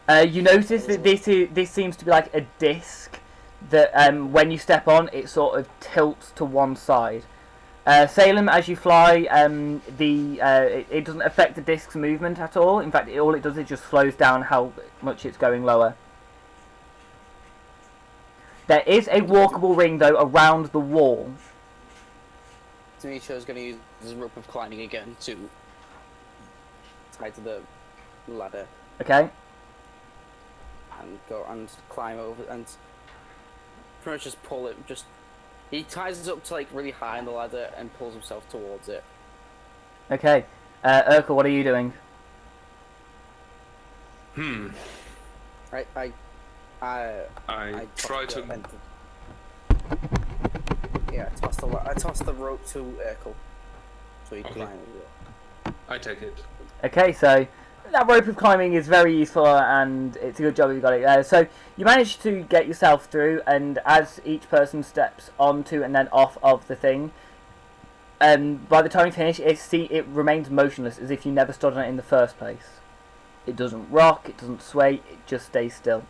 You notice that this seems to be like a disc that when you step on, it sort of tilts to one side. Salem, as you fly, it doesn't affect the disc's movement at all. In fact, all it does is just slows down how much it's going lower. There is a walkable ring, though, around the wall. Demetrius is going to use his rope of climbing again to tie to the ladder Okay. and go and climb over and pretty much just pull it. He ties it up to like really high on the ladder and pulls himself towards it. Okay. Urkel, what are you doing? Right, I try tossed to. it and- Yeah, I tossed the rope to Urkel, so he Okay. climbed over it. I take it. Okay, so that rope of climbing is very useful, and it's a good job you got it. So you managed to get yourself through, and as each person steps onto and then off of the thing, by the time you finish, it remains motionless, as if you never stood on it in the first place. It doesn't rock, it doesn't sway, it just stays still.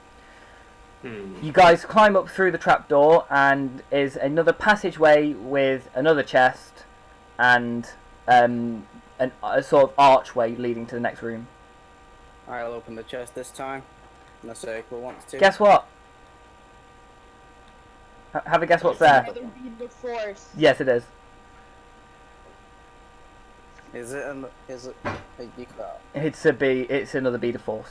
You guys climb up through the trapdoor, and is another passageway with another chest, and a sort of archway leading to the next room. I'll open the chest this time. Unless April wants to. Guess what? Have a guess what's there. Another bead of force. Yes, it is. Is it a Yukar? It's another bead of force.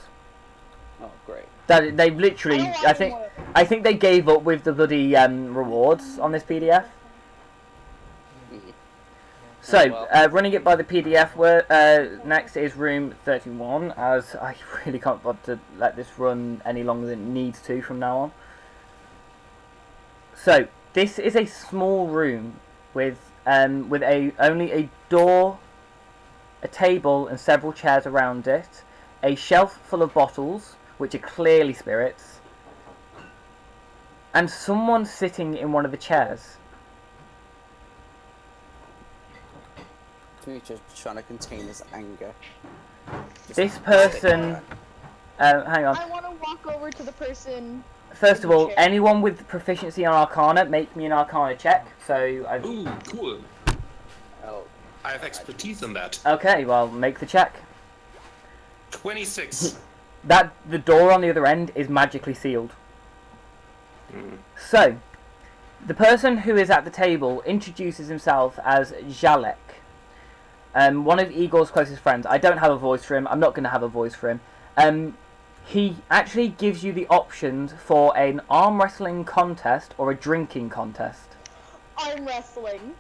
Oh, great. That they've literally, I don't want more. I think they gave up with the bloody rewards on this PDF. So, running it by the PDF, next is room 31, as I really can't bother to let this run any longer than it needs to from now on. So, this is a small room with only a door, a table and several chairs around it, a shelf full of bottles, which are clearly spirits, and someone sitting in one of the chairs. Just trying to contain his anger. This person... hang on. I want to walk over to the person. First of all, anyone with proficiency on Arcana, make me an Arcana check. So I've... Ooh, cool. Oh, I have expertise in that. Okay, well, make the check. 26. The door on the other end is magically sealed. So, the person who is at the table introduces himself as Jalek. One of Igor's closest friends. I don't have a voice for him. I'm not going to have a voice for him. He actually gives you the options for an arm wrestling contest or a drinking contest. Arm wrestling.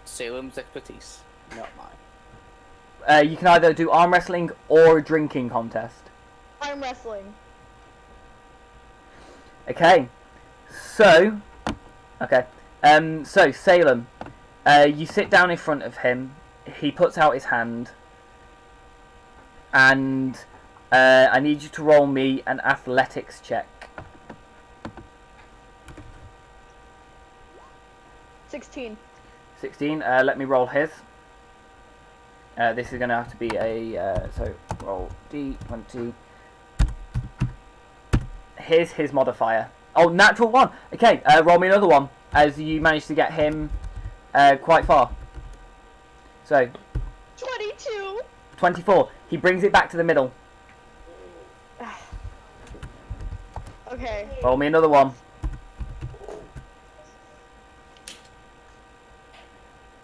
Salem's expertise, not mine. You can either do arm wrestling or a drinking contest. Arm wrestling. Okay. So Salem, you sit down in front of him. He puts out his hand, and I need you to roll me an athletics check. 16. 16. Let me roll his. This is going to have to be a so roll D20. Here's his modifier. Oh, natural 1. Okay, roll me another one as you manage to get him quite far. So 22. 24. He brings it back to the middle. Okay. Roll me another one.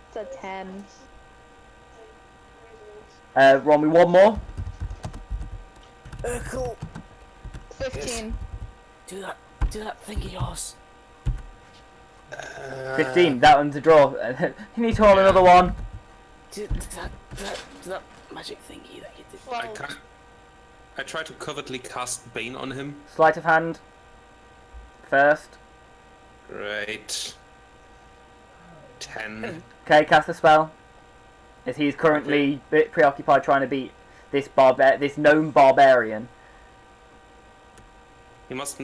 It's a 10. Roll me one more. Urkel, 15. do that thing of yours. 15. That one's a draw. You need to roll another one. Do that magic thingy that you did. Well, I try to covertly cast Bane on him. Sleight of hand. First. Great. 10. Okay, cast the spell. As he's currently a bit preoccupied trying to beat this gnome barbarian. He must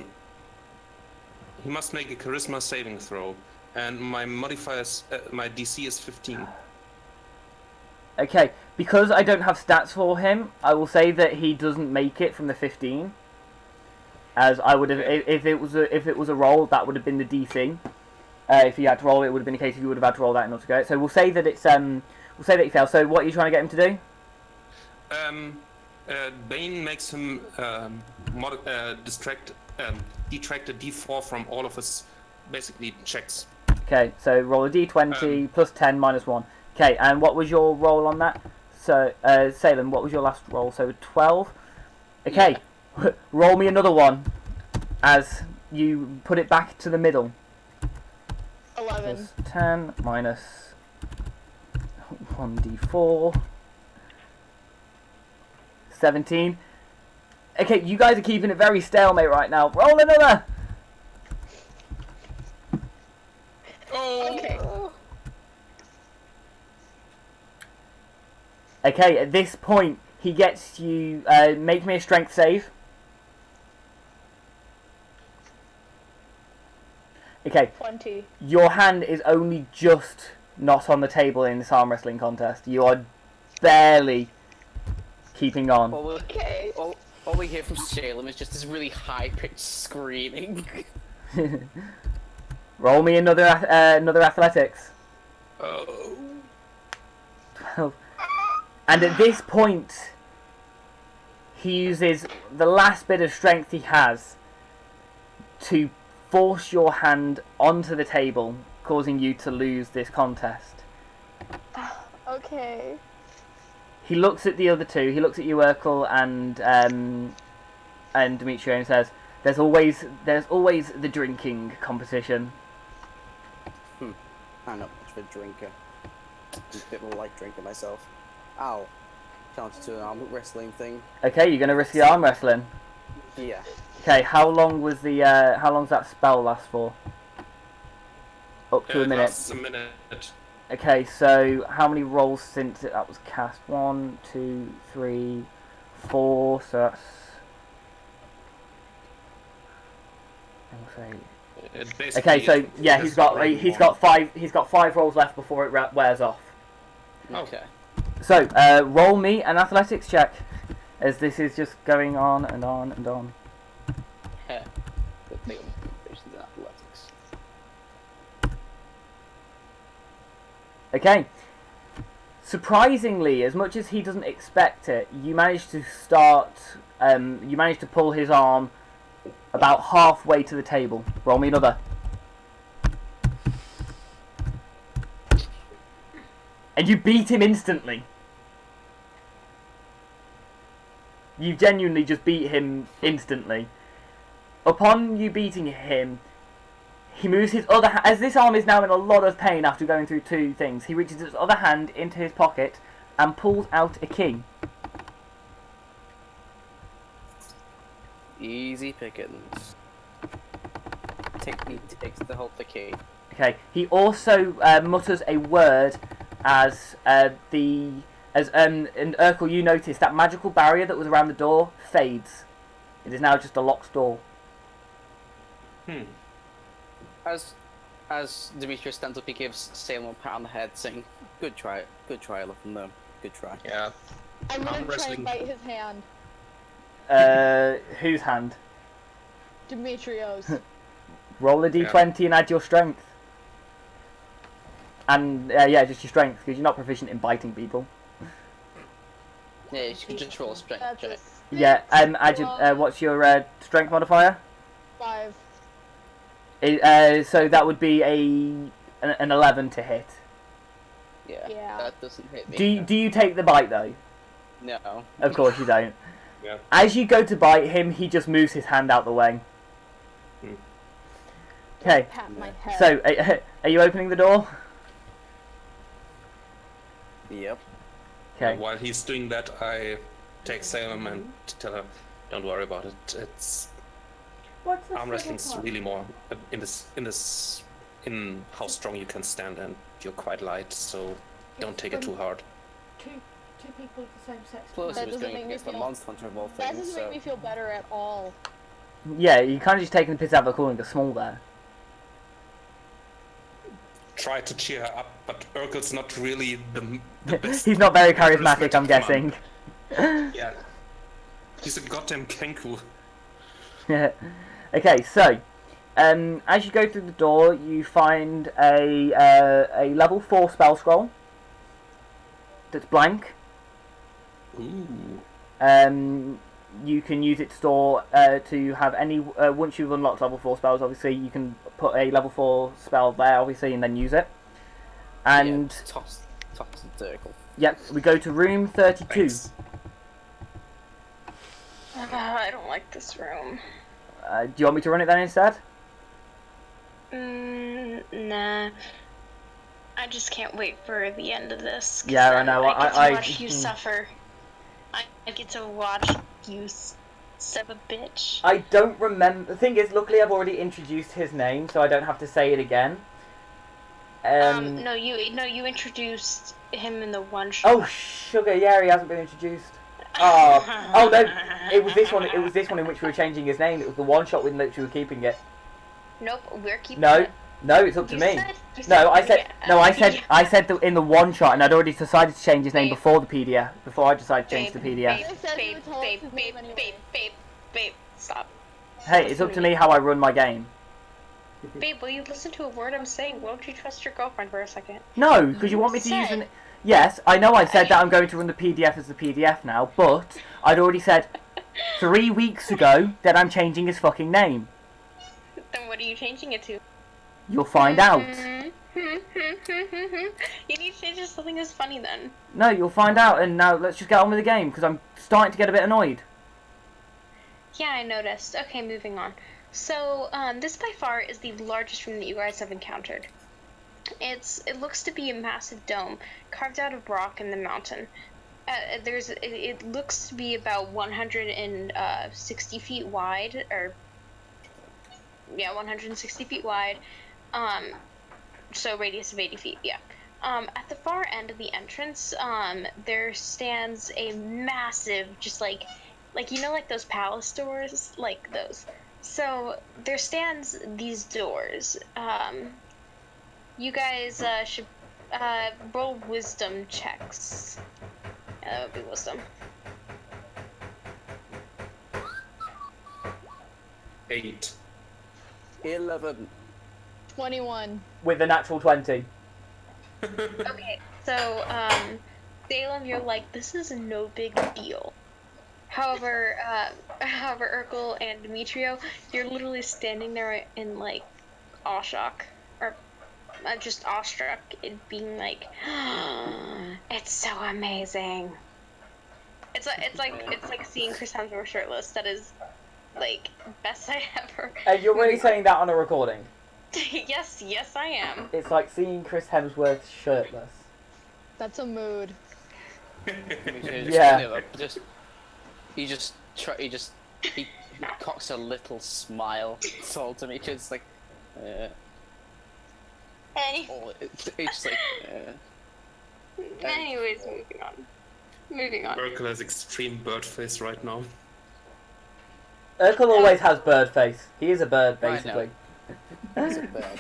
make a charisma saving throw, and my modifiers, my DC is 15. Okay, because I don't have stats for him, I will say that he doesn't make it from the 15. As I would have, if it was a roll, that would have been the DC. If you had to roll, it would have been the case if you would have had to roll that in order to go. So we'll say that it's we'll say that he fails. So what are you trying to get him to do? Bane makes him detract a D4 from all of his basically checks. Okay, so roll a D20 plus 10 minus 1. Okay, and what was your roll on that? So Salem, what was your last roll? So 12. Okay, roll me another one as you put it back to the middle. 11. Plus 10 minus 1d4. 17. Okay, you guys are keeping it very stalemate right now. Roll another! Oh! Okay. Okay, at this point, he gets you. Make me a strength save. Okay, 20. your hand is only just not on the table in this arm wrestling contest. You are barely keeping on. Okay. All we hear from Shalem is just this really high-pitched screaming. Roll me another athletics. Oh. 12. And at this point, he uses the last bit of strength he has to force your hand onto the table, causing you to lose this contest. Okay. He looks at the other two. He looks at you, Urkel, and Demetrio, and says, "There's always the drinking competition." I'm not much of a drinker. I'm a bit of a light drinker myself. Ow. Counter to an arm wrestling thing. Okay, you're gonna risk the arm wrestling. Yeah. Okay, how long's that spell last for? Up to a minute. Lasts a minute. Okay, so how many rolls since that was cast? 1, 2, 3, 4. So that's. It basically Okay, so yeah, is he's got one. 5 rolls left before it wears off. Okay. So roll me an athletics check, as this is just going on and on and on. Heh. Good thing I'm proficient in athletics. Okay. Surprisingly, as much as he doesn't expect it, you manage to start. You manage to pull his arm about halfway to the table. Roll me another. And you beat him instantly. You genuinely just beat him instantly. Upon you beating him, he moves his other hand. As this arm is now in a lot of pain after going through 2 things, he reaches his other hand into his pocket and pulls out a key. Easy pickings. Takes the whole key. Okay. He also mutters a word as and Urkel, you notice that magical barrier that was around the door fades. It is now just a locked door. As Demetrius stands up, he gives Salem a pat on the head, saying, "Good try, look from them. Good try." Yeah. I'm gonna Arm try wrestling. and bite his hand. Whose hand? Demetrios. Roll a d20 and add your strength. And yeah, just your strength, because you're not proficient in biting people. Yeah, you should just roll a strength That's a check. 6 Yeah. Add your, what's your strength modifier? 5. So that would be an 11 to hit. Yeah, Yeah. that doesn't hit me. Do you take the bite though? No. Of course you don't. Yeah. As you go to bite him, he just moves his hand out the way. Okay. Pat my head. So are you opening the door? Yep. Okay. While he's doing that, I take Salem and tell her, "Don't worry about it. It's What's the arm wrestling's second one? really more in how strong you can stand, and you're quite light, so don't take it too hard." Two people of the same sex. Plus, That he was doesn't going make me against the feel- monster hunter of all That things, doesn't so... make me feel better at all. Yeah, you kind of just taking the piss out of calling her small there. Try to cheer her up, but Urkel's not really the best. He's not very charismatic, I'm guessing. Yeah. He's a goddamn Kenku. Okay, so as you go through the door, you find a level 4 spell scroll that's blank. Ooh. You can use it to store to have any once you've unlocked level 4 spells. Obviously, you can put a level 4 spell there, obviously, and then use it. And Yeah, toss the circle. yep, we go to room 32. Thanks. I don't like this room. Do you want me to run it then instead? Nah. I just can't wait for the end of this. 'cause Yeah, I then know, I get to I- watch you suffer. I get to watch you son of a bitch. I don't remember. The thing is, luckily I've already introduced his name, so I don't have to say it again. No, you introduced him in the one shot. Oh, sugar, yeah, he hasn't been introduced. Oh no, it was this one. It was this one in which we were changing his name. It was the one shot in which we were keeping it. Nope, we're keeping No, it. no, it's up to You me. said No, I said yeah, no. I said in the one shot, and I'd already decided to change his name Babe. before the PDF. Before I decided to change the PDF. You said you would tell us his name anyway. Babe, stop. Hey, it's up to me how I run my game. Babe, will you listen to a word I'm saying? Won't you trust your girlfriend for a second? No, because you want me to use said- an. Yes, I know I said that I'm going to run the PDF as the PDF now, but I'd already said 3 weeks ago that I'm changing his fucking name. Then what are you changing it to? You'll find out. You need to change it to something that's funny then. No, you'll find out, and now let's just get on with the game, because I'm starting to get a bit annoyed. Yeah, I noticed. Okay, moving on. So, this by far is the largest room that you guys have encountered. It looks to be a massive dome carved out of rock in the mountain. It looks to be about 160 feet wide, or yeah, 160 feet wide. So radius of 80 feet. Yeah. At the far end of the entrance, there stands a massive, just like you know, like those palace doors, like those. So there stands these doors. You guys should roll wisdom checks. That would be wisdom. 8. 11. 21. With a natural 20. Okay, so Salem, you're like, this is no big deal. However, Urkel and Demetrio, you're literally standing there in like awe-shock, or just awestruck, and being like, it's so amazing. It's like seeing Chris Hemsworth shirtless. That is like best sight ever. And you're really saying that on a recording? Yes, I am. It's like seeing Chris Hemsworth shirtless. That's a mood. Yeah. He cocks a little smile. It's all to me, because like, it's like. Anyways, moving on. Urkel has extreme bird face right now. Urkel always has bird face. He is a bird, I know. basically. He's a bird.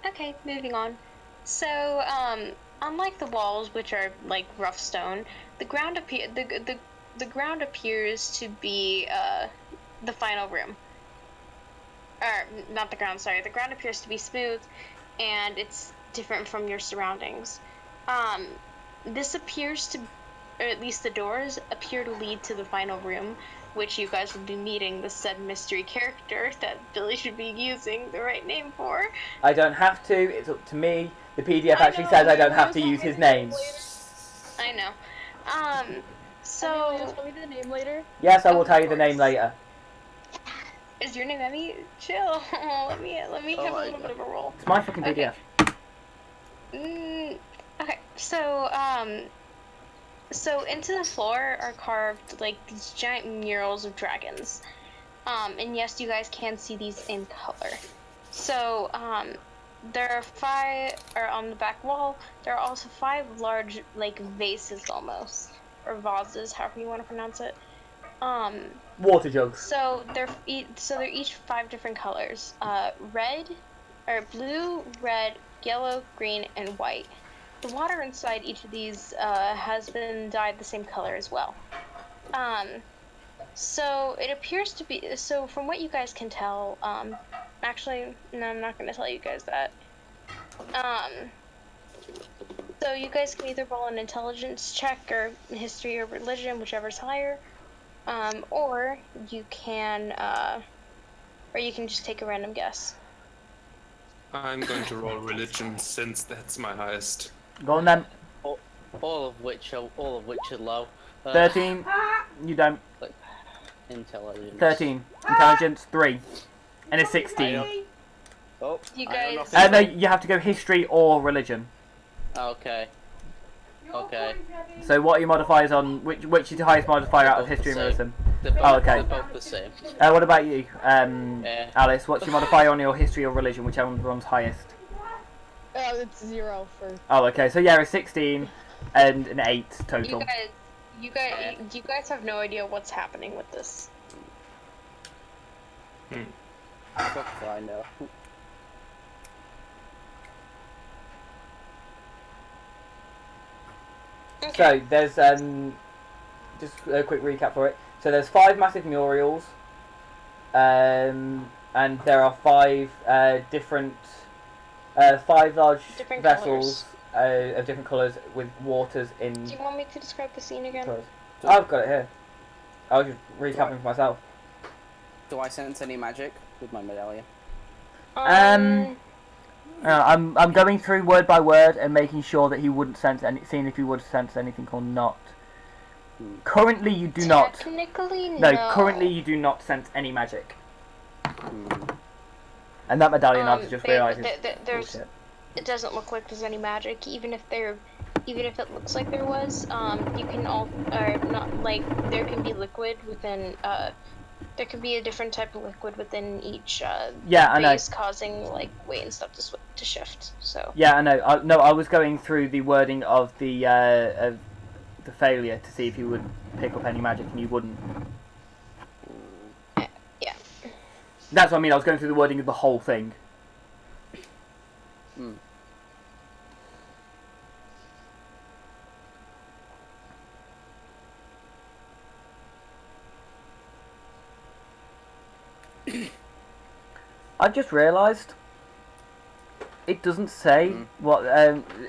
Okay, moving on. So, unlike the walls, which are like rough stone, the ground the ground appears to be the final room. Or not the ground, sorry. The ground appears to be smooth, and it's different from your surroundings. This appears to, or at least the doors appear to lead to the final room, which you guys will be meeting the said mystery character that Billy should be using the right name for. I don't have to, it's up to me. The PDF actually says I don't have to use his name. I know. So, So, tell me the name later. Yes, I will tell you the name later. is your name Emmy? Chill. let me Oh have a my little bit of a roll. It's my fucking Okay. PDF. Okay, so into the floor are carved like these giant murals of dragons. And yes, you guys can see these in color. So, there are 5, or on the back wall, there are also 5 large, like, vases almost, or vases, however you want to pronounce it. Water jugs. So they're each 5 different colors: red, or blue, red, yellow, green, and white. The water inside each of these has been dyed the same color as well. So it appears to be. So from what you guys can tell, actually, no, I'm not going to tell you guys that. So you guys can either roll an intelligence check or history or religion, whichever's higher. Or you can just take a random guess. I'm going to roll religion since that's my highest. Go on then. All of which are low. 13. You don't. Intelligence. 13. Intelligence 3. And a 16. Oh, You I know guys- nothing. No, you have to go history or religion. Okay. Okay. So what are your modifiers on? Which is the highest modifier out of history and Same. religion? They're both, Oh, okay. They're both the same. What about you, Yeah. Alice? What's your modifier on your history or religion? Whichever one's highest? It's 0 for. Oh, okay. So yeah, a 16 and an 8 total. You guys have no idea what's happening with this. Fuck if I know. So there's just a quick recap for it. So there's 5 massive murals, and there are 5 different 5 large Different vessels of different colours with waters in. Do you want me to describe the scene again? Colours. I've got it here. I was just recapping for myself. Do I sense any magic with my medallion? I'm going through word by word and making sure that he wouldn't sense seeing if he would sense anything or not. Currently, you do not. Technically, No, currently you do not sense any magic. Hmm. And that medallion I've just realised is there's. bullshit. It doesn't look like there's any magic, even if it looks like there was. You can not like there can be liquid within. There could be a different type of liquid within each Yeah, I know. base, causing like weight and stuff to shift. So. Yeah, I know. I was going through the wording of the failure to see if you would pick up any magic, and you wouldn't. Yeah. That's what I mean. I was going through the wording of the whole thing. Hmm. I've just realised it doesn't say what.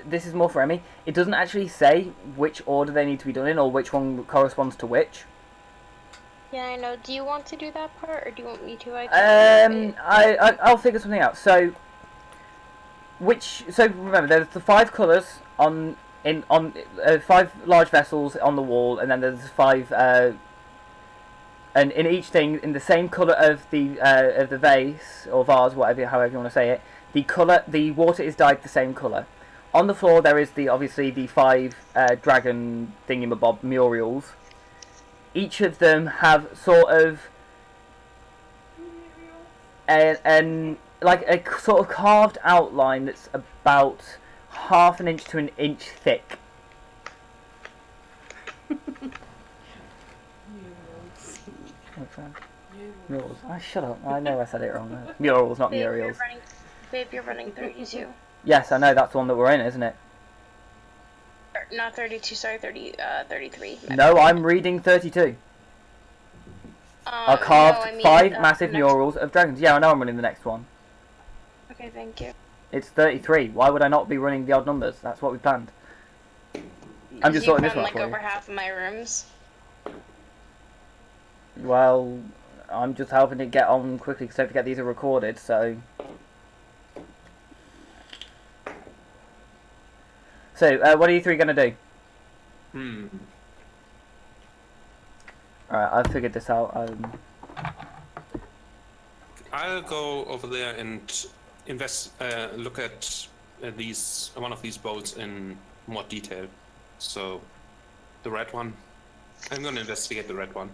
This is more for Emmy. It doesn't actually say which order they need to be done in, or which one corresponds to which. Yeah, I know. Do you want to do that part, or do you want me to? I'll figure something out. So remember, there's the 5 colours on 5 large vessels on the wall, and then there's 5. And in each thing, in the same colour of the vase or vase, however you want to say it, the water is dyed the same colour. On the floor, there is obviously the 5 dragon thingamabob murals. Each of them have sort of like a sort of carved outline that's about half an inch to an inch thick. Murals. Shut up. I know I said it wrong. Murals, not murals. Babe, you're running 32. Yes, I know. That's the one that we're in, isn't it? Not 32, sorry, 33. No, I'm reading 32. I carved 5 massive murals of dragons. Yeah, I know I'm running the next one. Okay, thank you. It's 33. Why would I not be running the odd numbers? That's what we planned. I'm just sorting this one like for you. over half of my rooms. Well, I'm just helping it get on quickly because don't forget these are recorded, so... So, what are you 3 going to do? Alright, I've figured this out. I'll go over there and look at one of these boats in more detail. So, the red one. I'm going to investigate the red one.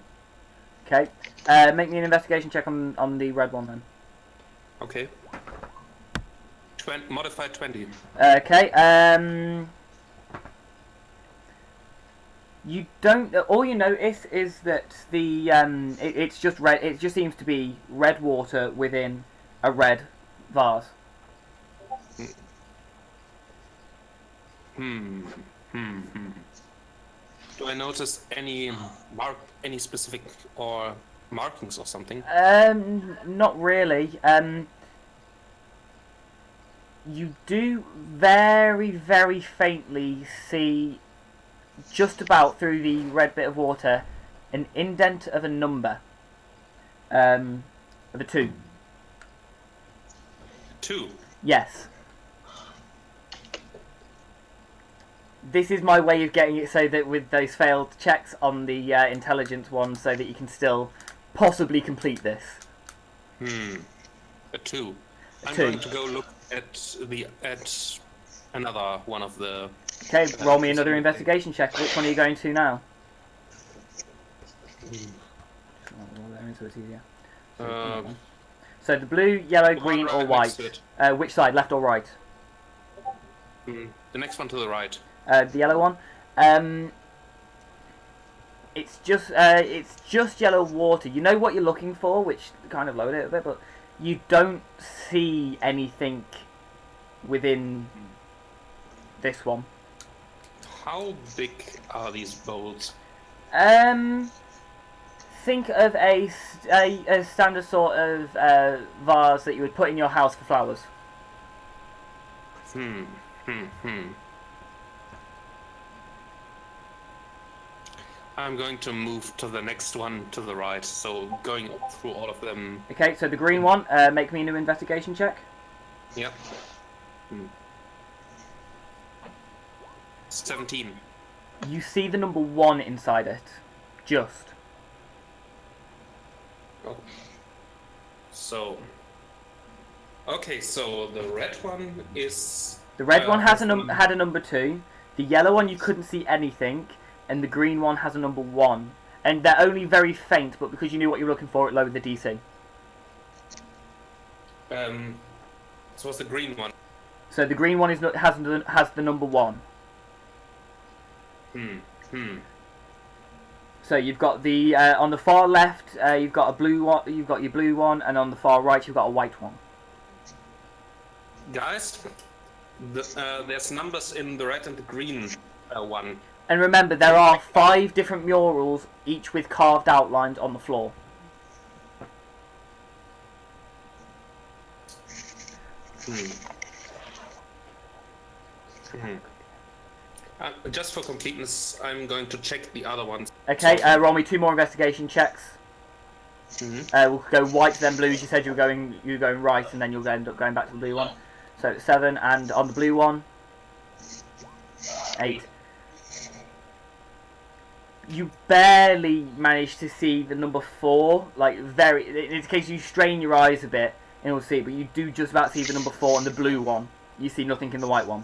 Okay. Make me an investigation check on the red one then. Okay. Modified 20. Okay. You don't. All you notice is that the it's just red. It just seems to be red water within a red vase. Do I notice any specific or markings or something? Not really. You do very, very faintly see, just about through the red bit of water, an indent of a number. Of a 2. 2? Yes. This is my way of getting it so that with those failed checks on the intelligence one, so that you can still possibly complete this. A 2. I'm 2. going to go look at another one of the... Okay, roll me another investigation check. Which one are you going to now? So it's easier. So the blue, yellow, green, or white. Which side, left or right? The next one to the right. The yellow one. It's just yellow water. You know what you're looking for, which kind of lowered it a bit, but you don't see anything within this one. How big are these bowls? Think of a standard sort of vase that you would put in your house for flowers. I'm going to move to the next one to the right, so going through all of them. Okay, so the green one, make me a new investigation check. Yep. 17. You see the number 1 inside it. Just. Oh. So. Okay, so the red one is. The red one has had a number 2. The yellow one you couldn't see anything, and the green one has a number 1. And they're only very faint, but because you knew what you were looking for, it lowered the DC. So what's the green one? So the green one has the number 1. So you've got the on the far left, you've got a blue one. You've got your blue one, and on the far right, you've got a white one. Guys, there's numbers in the red and the green one. And remember, there are 5 different murals, each with carved outlines on the floor. Just for completeness, I'm going to check the other ones. Okay, roll me 2 more investigation checks. We'll go white then blue. As you said, you were going right, and then you'll end up going back to the blue one. So 7, and on the blue one, 8. You barely managed to see the number 4. Like in case you strain your eyes a bit, and you'll see it. But you do just about see the number 4 on the blue one. You see nothing in the white one.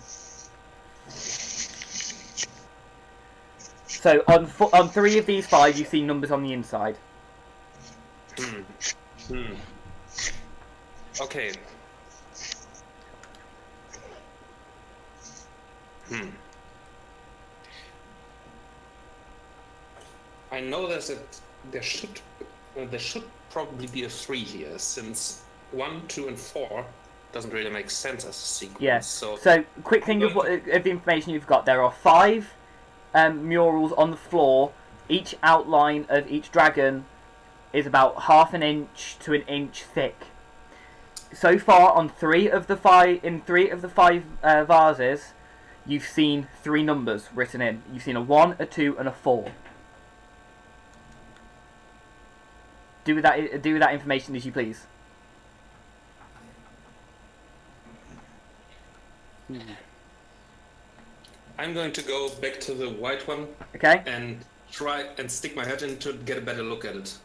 So on 3 of these 5, you see numbers on the inside. Okay. I know there should probably be a 3 here, since 1, 2, and 4 doesn't really make sense as a sequence. Yeah. So quick thing of the information you've got. There are 5 murals on the floor. Each outline of each dragon is about half an inch to an inch thick. So far, on 3 of the 5 vases, you've seen 3 numbers written in. You've seen a 1, a 2, and a 4. Do with that information as you please. I'm going to go back to the white one. Okay. And try and stick my head in to get a better look at it.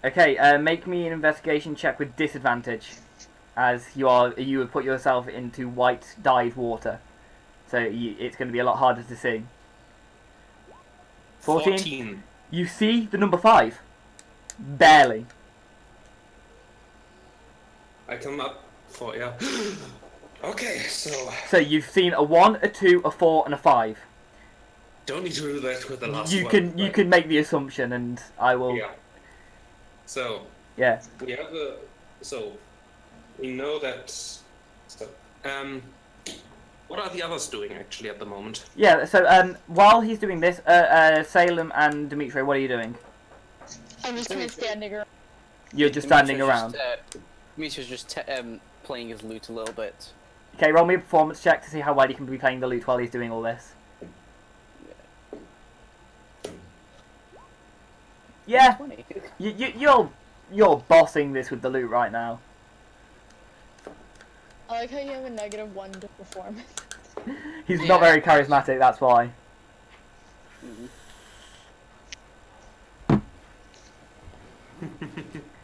Okay. Make me an investigation check with disadvantage, as you would put yourself into white dyed water, so it's going to be a lot harder to see. 14. You see the number 5. Barely. I come up for Okay, so you've seen a 1, a 2, a 4, and a 5. Don't need to do that with the last you one. You can make the assumption, and I will. Yeah. So. Yeah. We have we know that. So, what are the others doing actually at the moment? Yeah. So while he's doing this, Salem and Dimitri, what are you doing? I'm just kind of standing around. You're just standing around. Dimitri's just playing his lute a little bit. Okay, roll me a performance check to see how well he can be playing the lute while he's doing all this. Yeah, you're bossing this with the lute right now. I like how you have a -1 to performance. He's not very charismatic, that's why.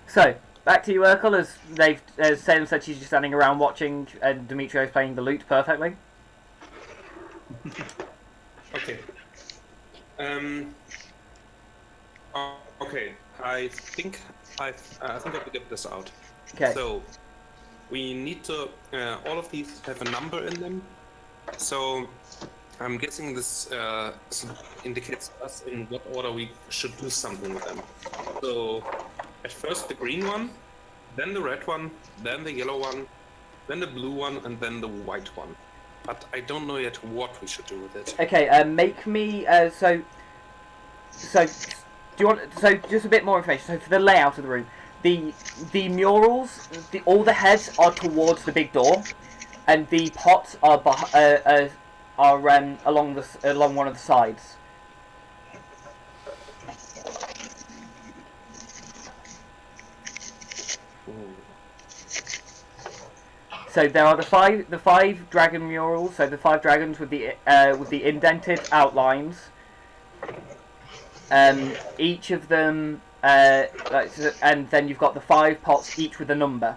So, back to you, Urkel, as Salem said, she's just standing around watching, and Dimitri's playing the lute perfectly. Okay. Okay. I think I figured this out. Okay. So we need to. All of these have a number in them, So I'm guessing this indicates us in what order we should do something with them. So at first the green one, then the red one, then the yellow one, then the blue one, and then the white one. But I don't know yet what we should do with it. Okay, make me so do you want just a bit more information? So for the layout of the room, the murals, all the heads are towards the big door, and the pots are along one of the sides. So there are the five dragon murals. So the 5 dragons with the indented outlines. Each of them, and then you've got the 5 pots, each with a number.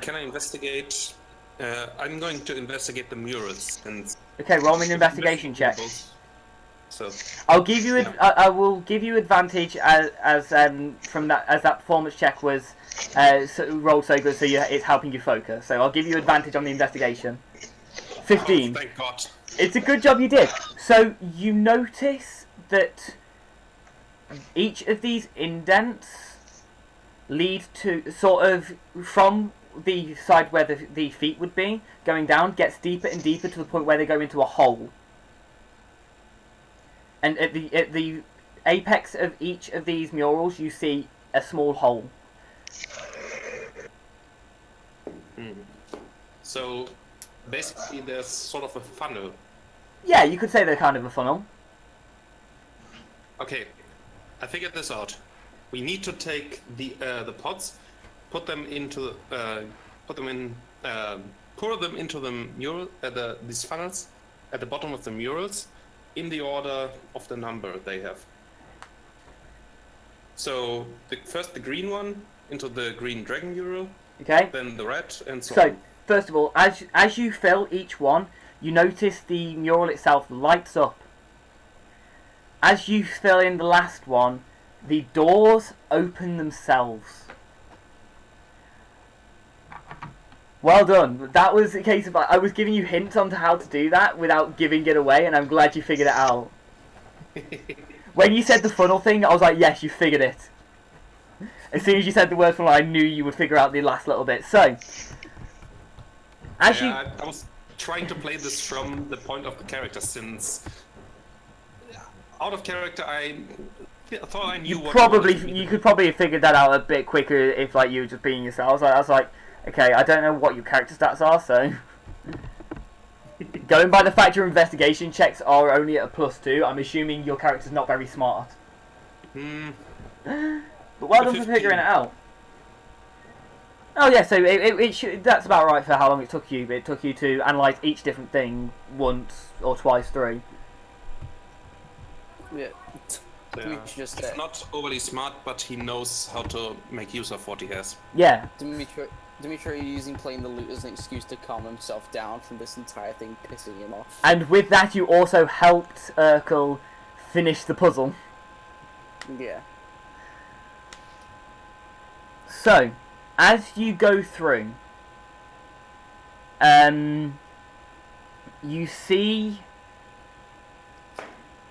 Can I investigate? I'm going to investigate the murals and. Okay, roll me an investigation check. So. I'll give you. I will give you advantage as from that, as that performance check was rolled so good, so it's helping you focus. So I'll give you advantage on the investigation. 15. Oh, thank God. It's a good job you did. So you notice that each of these indents lead to sort of from the side where the feet would be going down, gets deeper and deeper to the point where they go into a hole. And at the apex of each of these murals, you see a small hole. So basically, there's sort of a funnel. Yeah, you could say they're kind of a funnel. Okay, I figured this out. We need to take the pots, pour them into the mural these funnels at the bottom of the murals, in the order of the number they have. So first the green one into the green dragon mural, Okay. then the red, and so So on. first of all, as you fill each one, you notice the mural itself lights up. As you fill in the last one, the doors open themselves. Well done. That was a case of I was giving you hints on how to do that without giving it away, and I'm glad you figured it out. When you said the funnel thing, I was like, yes, you figured it. As soon as you said the word funnel, I knew you would figure out the last little bit. So, as I was trying to play this from the point of the character, since out of character I thought I knew you could probably have figured that out a bit quicker if like you were just being yourself. I was like, okay, I don't know what your character stats are, so going by the fact your investigation checks are only at a +2, I'm assuming your character's not very smart. But well done for figuring it out. Oh yeah, so that's about right for how long it took you. But it took you to analyse each different thing once or twice through. Yeah. Yeah. Just He's not overly smart, but he knows how to make use of what he has. Yeah. Dimitri using playing the loot as an excuse to calm himself down from this entire thing pissing him off. And with that, you also helped Urkel finish the puzzle. Yeah. So, as you go through, you see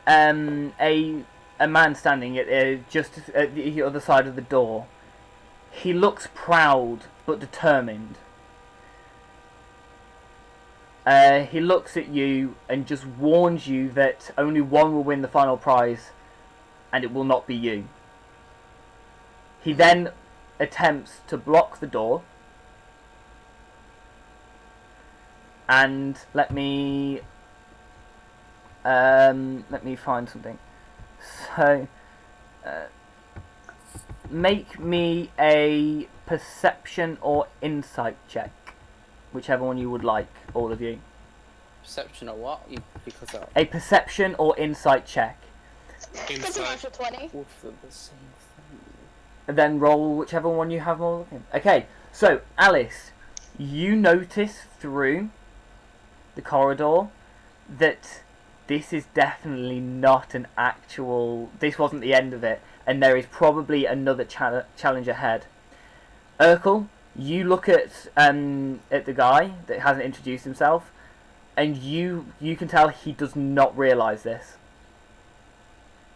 a man standing at just at the other side of the door. He looks proud but determined. He looks at you and just warns you that only one will win the final prize, and it will not be you. He then attempts to block the door, and let me find something. So, make me a perception or insight check, whichever one you would like, all of you. Perception or what? Because A perception or insight check. That's an Inside. extra 20. wolf are the same thing. And then roll whichever one you have more looking. Okay, so Alice, you notice through the corridor that this is definitely not an actual... This wasn't the end of it, and there is probably another challenge ahead. Urkel, You look at the guy that hasn't introduced himself, and you can tell he does not realise this.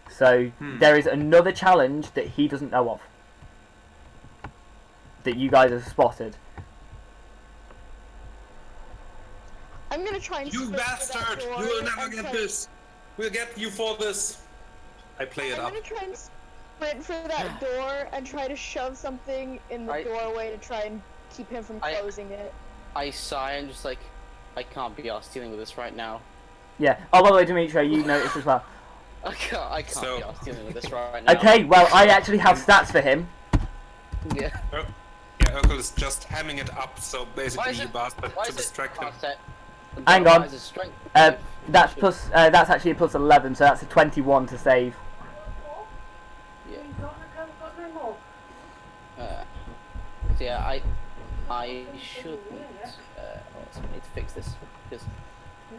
So there is another challenge that he doesn't know of, that you guys have spotted. I'm gonna try and You sprint for that bastard! door You will never and get try- this. We'll get you for this. I play it I'm up. gonna try and sprint for that door and try to shove something in the doorway to try and keep him from closing it. I sigh and just like, I can't be arsed dealing with this right now. Yeah. Oh, by the way, Dimitri, you noticed as well. I can't So- be arsed dealing with this right now. Okay, well, I actually have stats for him. Yeah. Yeah, Urkel is just hamming it up, so Why basically is you it- bastard why to is it distract him. past it? Hang Why on. is it strength? That's plus. That's actually a plus 11, so that's a 21 to save. Yeah. You got no more. So yeah, I shouldn't. Also need to fix this because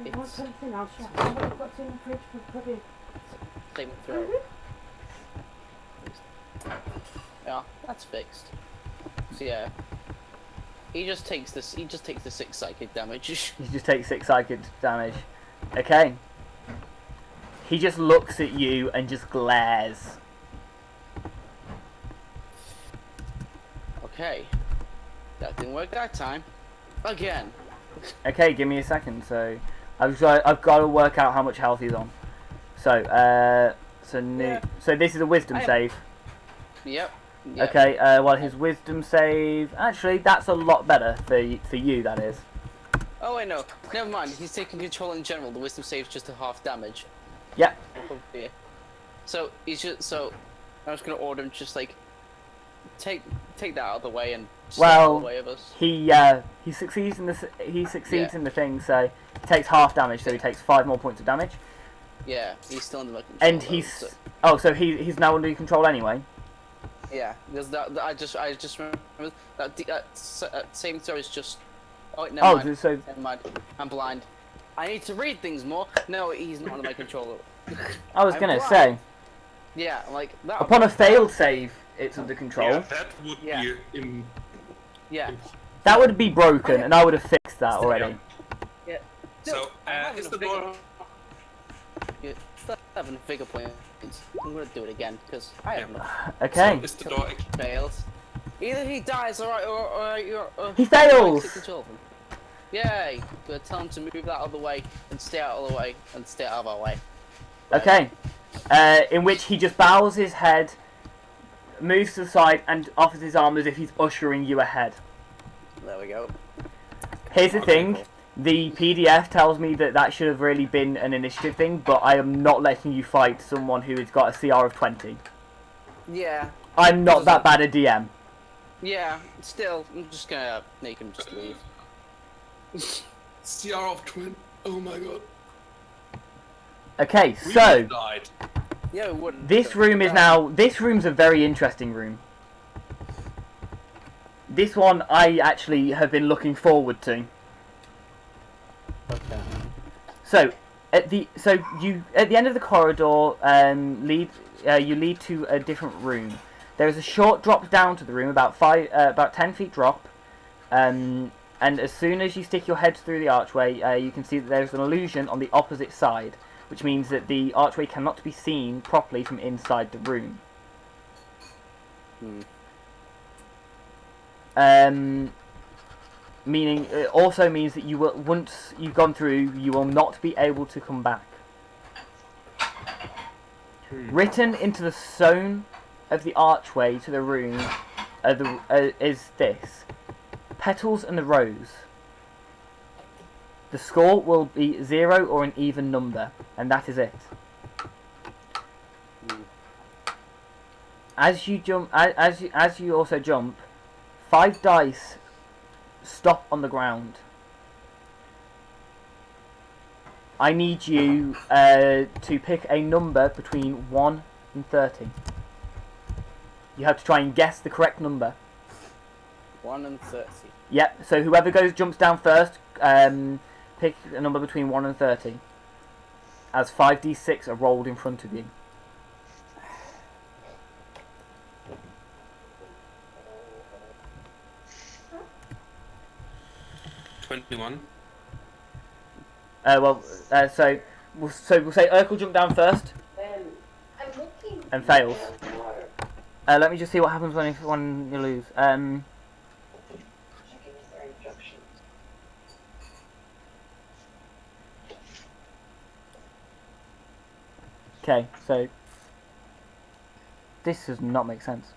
You want it's something else? Yeah. What have you got in the fridge for pudding? same throw. Yeah, that's fixed. So yeah, he just takes this. He just takes the 6 psychic damage. He just takes 6 psychic damage. Okay. He just looks at you and just glares. Okay, that didn't work that time. Again. Okay, give me a second. So, I've got to work out how much health he's on. So, so this is a wisdom save. Yep. Okay. Well, his wisdom save. Actually, that's a lot better for you. That is. Oh wait, no. Never mind. He's taking control in general. The wisdom save's just a half damage. Yep. Yeah. So he's just so. I'm just gonna order him to just like take that out of the way and stay out of Well, the way of us. he succeeds in in the thing. So he takes half damage. So he takes 5 more points of damage. Yeah, he's still under my control. And though, he's so- so he's now under your control anyway. yeah, because I just remember that same throw is just. Oh, wait, never mind. So Never mind. I'm blind. I need to read things more. No, he's not under my control. I was I'm gonna blind. say, Yeah, like that. upon a failed save, it's under control. Yeah, that would Yeah. be in. Yeah. That would be broken, and I would have fixed that already. Yeah. So, I'm having is a the bigger- door? Yeah, stop having figure points. I'm gonna do it again because I have enough Okay. So is the door? fails. Either he dies or He I fails! take control of him. Yay! Gonna tell him to move that out of the way and stay out of the way and stay out of our way. Okay. In which he just bows his head, moves to the side, and offers his arm as if he's ushering you ahead. There we go. Here's the Okay, thing. cool. The PDF tells me that should have really been an initiative thing, but I am not letting you fight someone who has got a CR of 20. Yeah. I'm not that bad a DM. Yeah. Still, I'm just gonna make him just leave. CR of twin. Oh my god. Okay, We so died. Yeah, we wouldn't. this room is now. This room's a very interesting room. This one I actually have been looking forward to. Okay. So at the end of the corridor, you lead to a different room. There is a short drop down to the room, about 10 feet drop, and as soon as you stick your head through the archway, you can see that there is an illusion on the opposite side, which means that the archway cannot be seen properly from inside the room. Meaning, it also means that you will, once you've gone through, you will not be able to come back. Written into the stone of the archway to the room is this: petals and the rose. The score will be 0 or an even number, and that is it. As you jump, as you also jump, 5 dice stop on the ground. I need you to pick a number between 1 and 30. You have to try and guess the correct number. 1 and 30. Yep. So whoever jumps down first, pick a number between 1 and 30. As 5d6 are rolled in front of you. 21. So we'll say Urkel jump down first I'm looking. and fails. Let me just see what happens when you lose. Checking if there are instructions. Okay, so this does not make sense.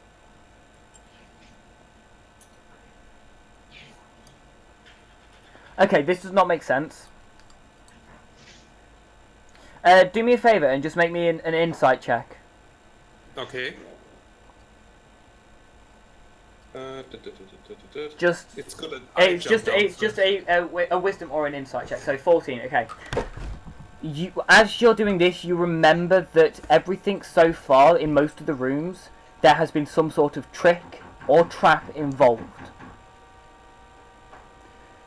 Okay, this does not make sense. Do me a favour and just make me an insight check. Okay. Just It's good at it's just a wisdom or an insight check. So 14. Okay. As you're doing this, you remember that everything so far in most of the rooms, there has been some sort of trick or trap involved.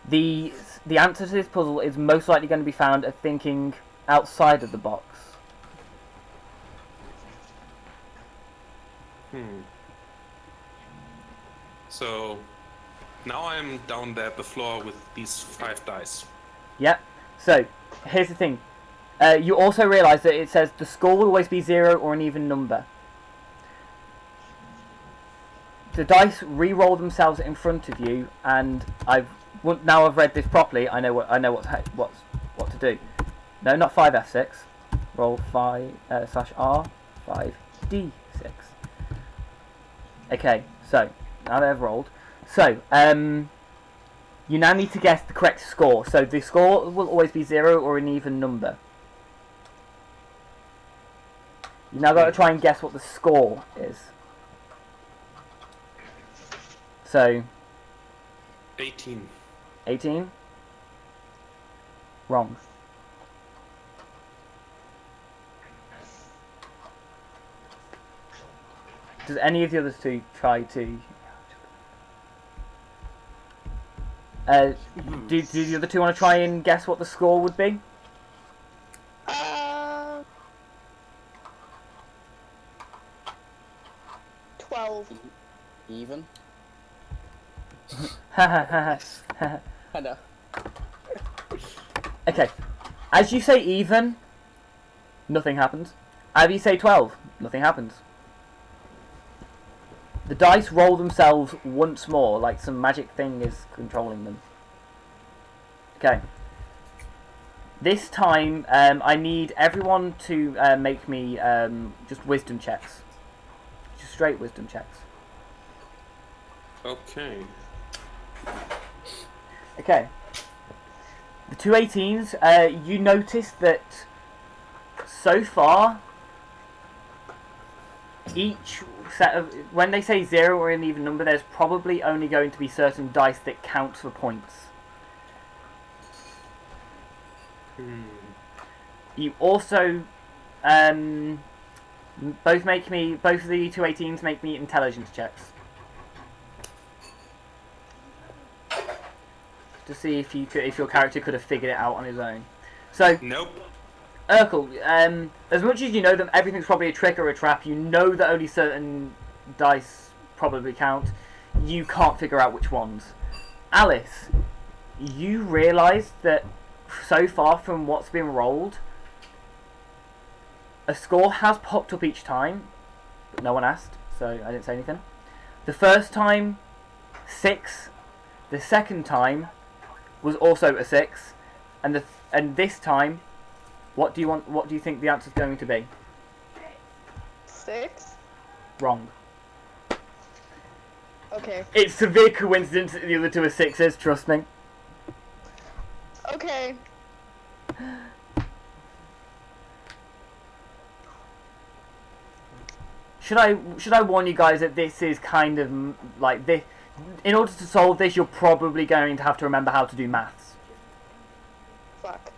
The answer to this puzzle is most likely going to be found at thinking outside of the box. So now I'm down there at the floor with these 5 dice. Yep. So here's the thing. You also realise that it says the score will always be 0 or an even number. The dice re-roll themselves in front of you, and now I've read this properly. I know what to do. No, not 5F6. Roll 5 /R 5D6. Okay, so now they've rolled. So you now need to guess the correct score. So the score will always be 0 or an even number. You now got to try and guess what the score is. So 18. 18? Wrong. Does any of the others two try to... do the other two want to try and guess what the score would be? 12. Even? I I know. Okay. As you say even, nothing happens. As you say 12, nothing happens. The dice roll themselves once more, like some magic thing is controlling them. Okay. This time, I need everyone to make me just wisdom checks. Just straight wisdom checks. Okay. Okay. The two 18s, you notice that so far, each set of... When they say 0 or an even number, there's probably only going to be certain dice that count for points. You also... both of the two 18s make me intelligence checks. To see if your character could have figured it out on his own. So, Nope. Urkel, as much as you know that everything's probably a trick or a trap, you know that only certain dice probably count. You can't figure out which ones. Alice, you realise that so far from what's been rolled, a score has popped up each time, but no one asked, so I didn't say anything. The first time, 6. The second time was also a 6, and this time, what do you think the answer's going to be? 6? Wrong. Okay. It's severe coincidence that the other two are 6s, trust me. Okay. Should I warn you guys that this is kind of like this? In order to solve this, you're probably going to have to remember how to do maths. Fuck.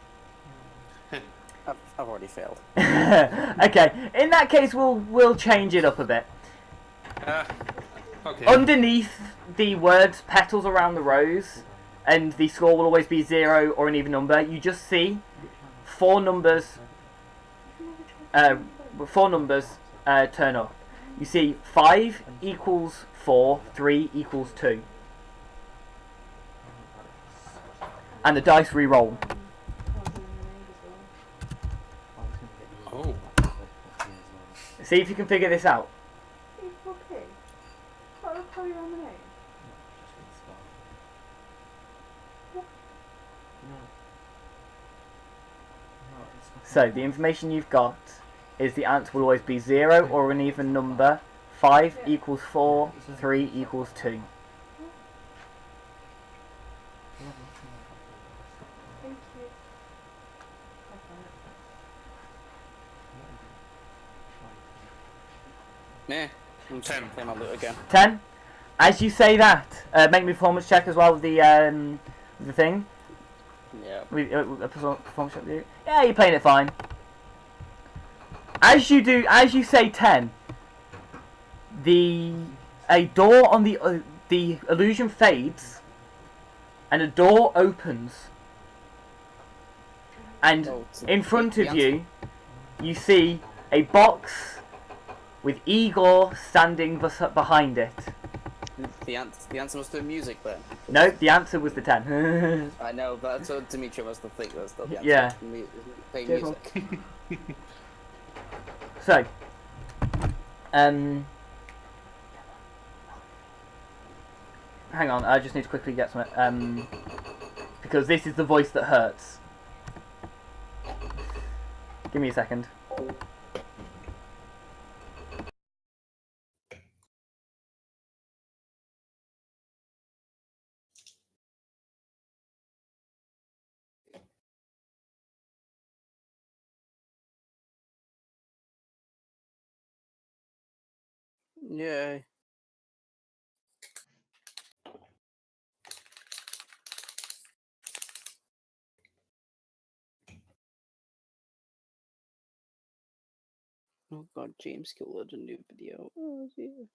I've already failed. Okay, in that case, we'll change it up a bit. Okay. Underneath the words "petals around the rose," and the score will always be 0 or an even number. You just see 4 numbers. 4 numbers turn up. You see 5 equals 4, 3 equals 2. and the dice re-roll. Oh. See if you can figure this out. So the information you've got is the answer will always be 0 or an even number. 5 equals 4, 3 equals 2. Meh. I'm just 10. gonna play my loot again. 10. As you say that, make me a performance check as well with the thing. Yeah. A performance check with you. Yeah, you're playing it fine. As you say 10, a door on the illusion fades, and a door opens, and Oh, it's in front the of you, you see a box with Igor standing behind it. The answer must be music then. No, the answer was the 10. I know, but that's what Dimitri must have think that's still the answer. Yeah. Play Cheers, music. So, hang on, I just need to quickly get something, because this is the voice that hurts. Give me a second. Yay. Oh god, James killed a new video. Oh dear.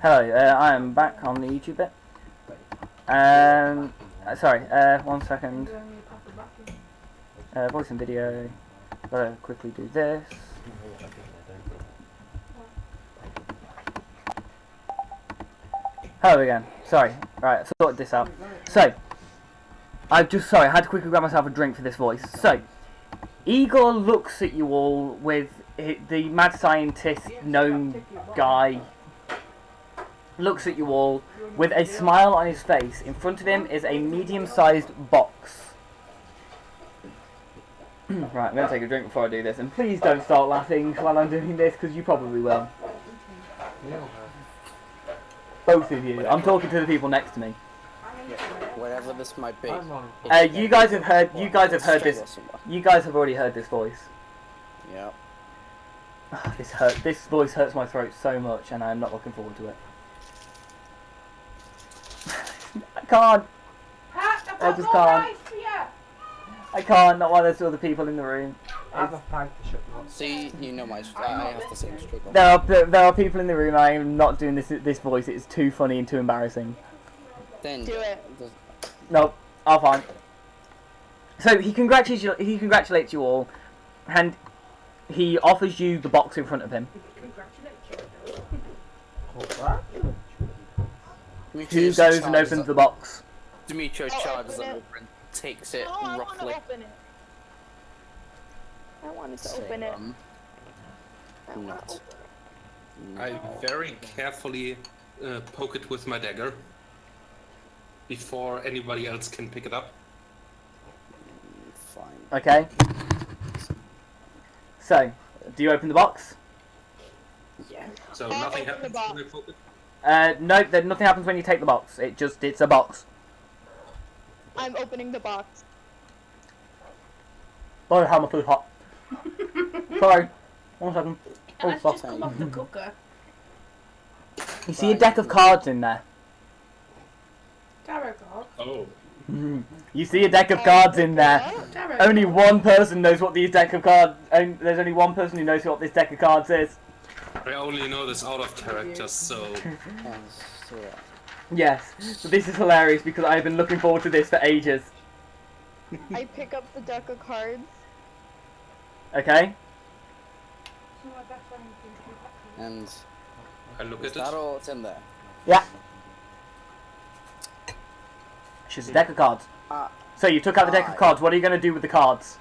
Hello, I am back on the YouTube bit. Sorry, 1 second. Voice and video. Gotta quickly do this. Hello again. Sorry. Right, I sorted this out. So, I had to quickly grab myself a drink for this voice. So, Igor looks at you all with the mad scientist gnome guy. Looks at you all with a smile on his face. In front of him is a medium-sized box. Right, I'm going to take a drink before I do this. And please don't start laughing while I'm doing this, because you probably will. Both of you. I'm talking to the people next to me. Yeah. Whatever this might be. You guys have heard this. You guys have already heard this voice. Yeah. This voice hurts my throat so much, and I'm not looking forward to it. I can't. I just can't. I can't. Not while there's other people in the room. See, you know I have the same struggle. There are people in the room. I am not doing this voice. It's too funny and too embarrassing. Then Do it. No, I'll fine. So he congratulates you all, and he offers you the box in front of him. Who goes and opens the box? Dimitri I'll charges open it it. over and takes it Oh, I want to roughly. open it. I wanted to open it. I want Not. to open it. I very carefully poke it with my dagger before anybody else can pick it up. Fine. Okay. So, do you open the box? Yeah. So I'll nothing open the happens box. when I poke it. No, nothing happens when you take the box. It's a box. I'm opening the box. Sorry, how much is hot? Sorry. 1 second. Can I Oh, just come off the cooker? You see a deck of cards in there. Tarot card? Oh. You see a deck of cards in there. Tarot Only card. one person knows what these deck of cards. There's only one person who knows what this deck of cards is. I only know this out of character, so So, Yes, but this is hilarious because I've been looking forward to this for ages. I pick up the deck of cards. Okay? and I look is at that it. all that's in there? Yeah. It's just a deck of cards. Ah, So you took out the deck of Aye. cards. What are you going to do with the cards?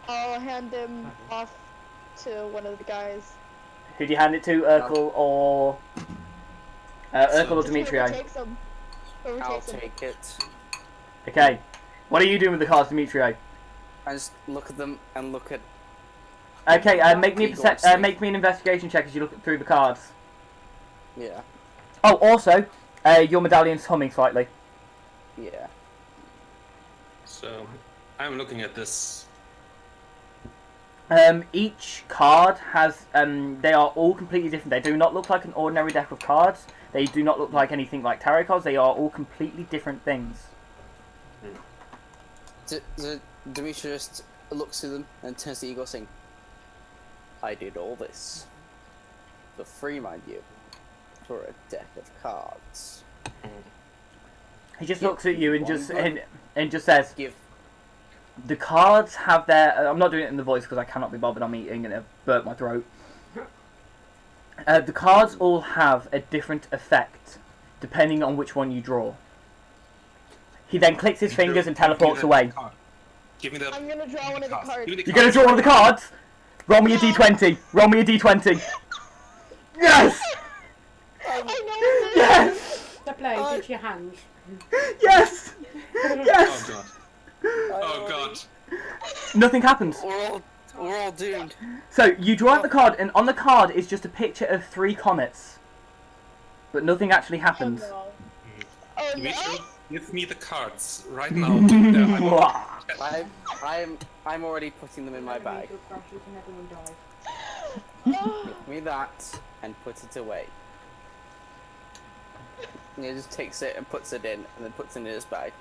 I'll hand him off to one of the guys. Who do you hand it to, Urkel or... Urkel or Whoever Demetrio? takes them. Whoever I'll takes them. take it. Okay. What are you doing with the cards, Demetrio? I just look at them and look at. Okay, make me a Eagle safe. make me an investigation check as you look through the cards. Yeah, Oh, also, your medallion's humming slightly. yeah. So I'm looking at this. Each card has, they are all completely different. They do not look like an ordinary deck of cards. They do not look like anything like tarot cards. They are all completely different things. Demetria just looks to them and turns to Igor saying, I did all this. For free, mind you. For a deck of cards. He just Yeah, looks at you and one just good. and just says, Give. the cards have their... I'm not doing it in the voice because I cannot be bothered. I'm eating and it'll burp my throat. The cards all have a different effect depending on which one you draw. He then clicks his fingers and teleports away. Give me the. I'm gonna draw one of the cards. Give me the You're going to draw one of the cards? Roll me a d20. Roll me a d20. Yes! I know it's Yes! The blade into your hands. Yes! Oh Yes! god. Oh god. Nothing happens. We're all doomed. So, you draw out the card, and on the card is just a picture of 3 comets. But nothing actually happens. Oh no. Dimitri, give me the cards right now. Yeah, I'm already putting them in my bag. Give me that and put it away. And he just takes it and puts it in, and then puts it in his bag.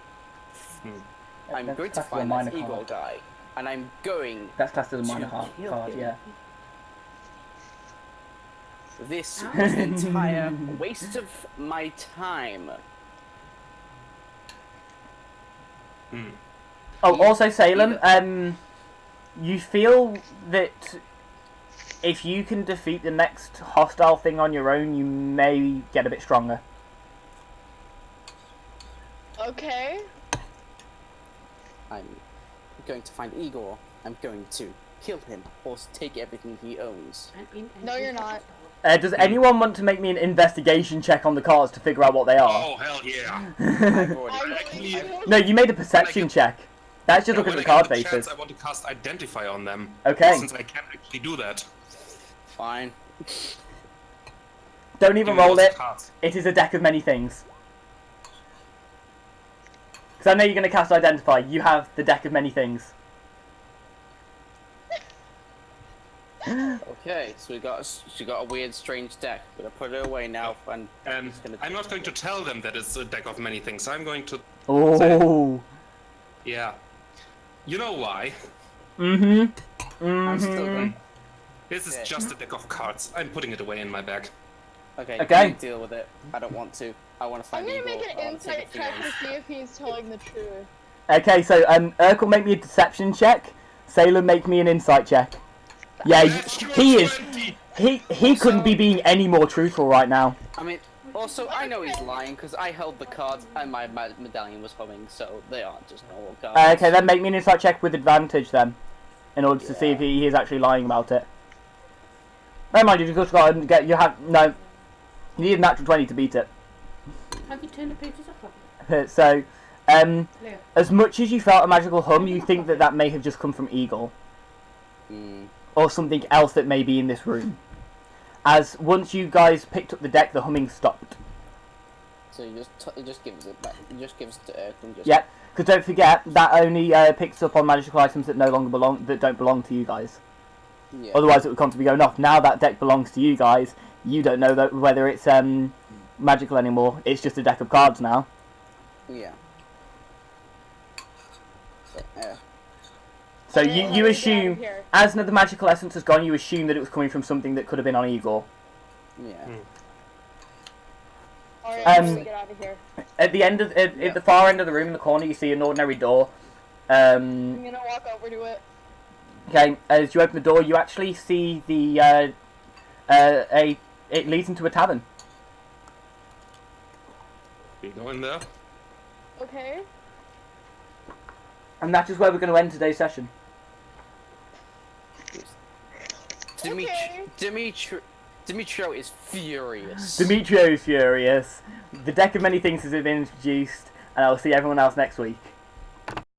I'm That's going to classed as a find minor this Eagle card. guy, and I'm going. That's classed as a minor card, yeah. This was an entire waste of my time. Oh, also Salem, you feel that if you can defeat the next hostile thing on your own, you may get a bit stronger. Okay. I'm going to find Igor. I'm going to kill him or take everything he owns. No, you're not. Does anyone want to make me an investigation check on the cards to figure out what they are? Oh hell yeah. I've already. I'm Actually, going to. No, you made a perception check. That's just Yeah, looking at when the I card get the chance, faces. I want to cast Identify on them. Okay. Since I can't actually do that. Fine. Don't Give even me roll those it. cards. It is a deck of many things. Because I know you're going to cast Identify. You have the deck of many things. Okay, so she got a weird, strange deck. I'm gonna put it away now, and And just gonna. I'm not going to tell them that it's a deck of many things. I'm going to. Oh. Yeah. You know why? Mm-hmm. I'm still Mm-hmm. going. This is Okay. just a deck of cards. I'm putting it away in my bag. Okay, Okay. you deal with it. I don't want to. I want to I'm find gonna Igor. make an I wanna take insight the check to feelings. see if he's telling the truth. Okay, so Urkel, make me a deception check. Salem, make me an insight check. Yeah, he is. 20. He couldn't be being any more truthful right now. I mean, also, I know he's lying because I held the cards and my medallion was humming, so they aren't just normal cards. Okay, then make me an insight check with advantage then, in order to see if he is actually lying about it. Never mind, you just got to get no. You need a natural 20 to beat it. Have you turned the pages off? So, Leo. as much as you felt a magical hum, you think that may have just come from Eagle. Mm. Or something else that may be in this room. As once you guys picked up the deck, the humming stopped. So he just gives it back. He just gives it to Erkin. Just. Yep, because don't forget, that only picks up on magical items that don't belong to you guys. Yeah. Otherwise it would constantly be going off. Now that deck belongs to you guys, you don't know whether it's magical anymore. It's just a deck of cards now. Yeah. So, yeah. So Okay, you how do we get out of assume, here? as the magical essence has gone, you assume that it was coming from something that could have been on Igor. Yeah. Alright, how do Um, we get out of here? At the end of at the far end of the room in the corner, you see an ordinary door. I'm gonna walk over to it. Okay, as you open the door, you actually see the it leads into a tavern. We go in there. Okay. And that is where we're going to end today's session. Okay. Demetrio is furious. Demetrio is furious. The deck of many things has been introduced, and I will see everyone else next week.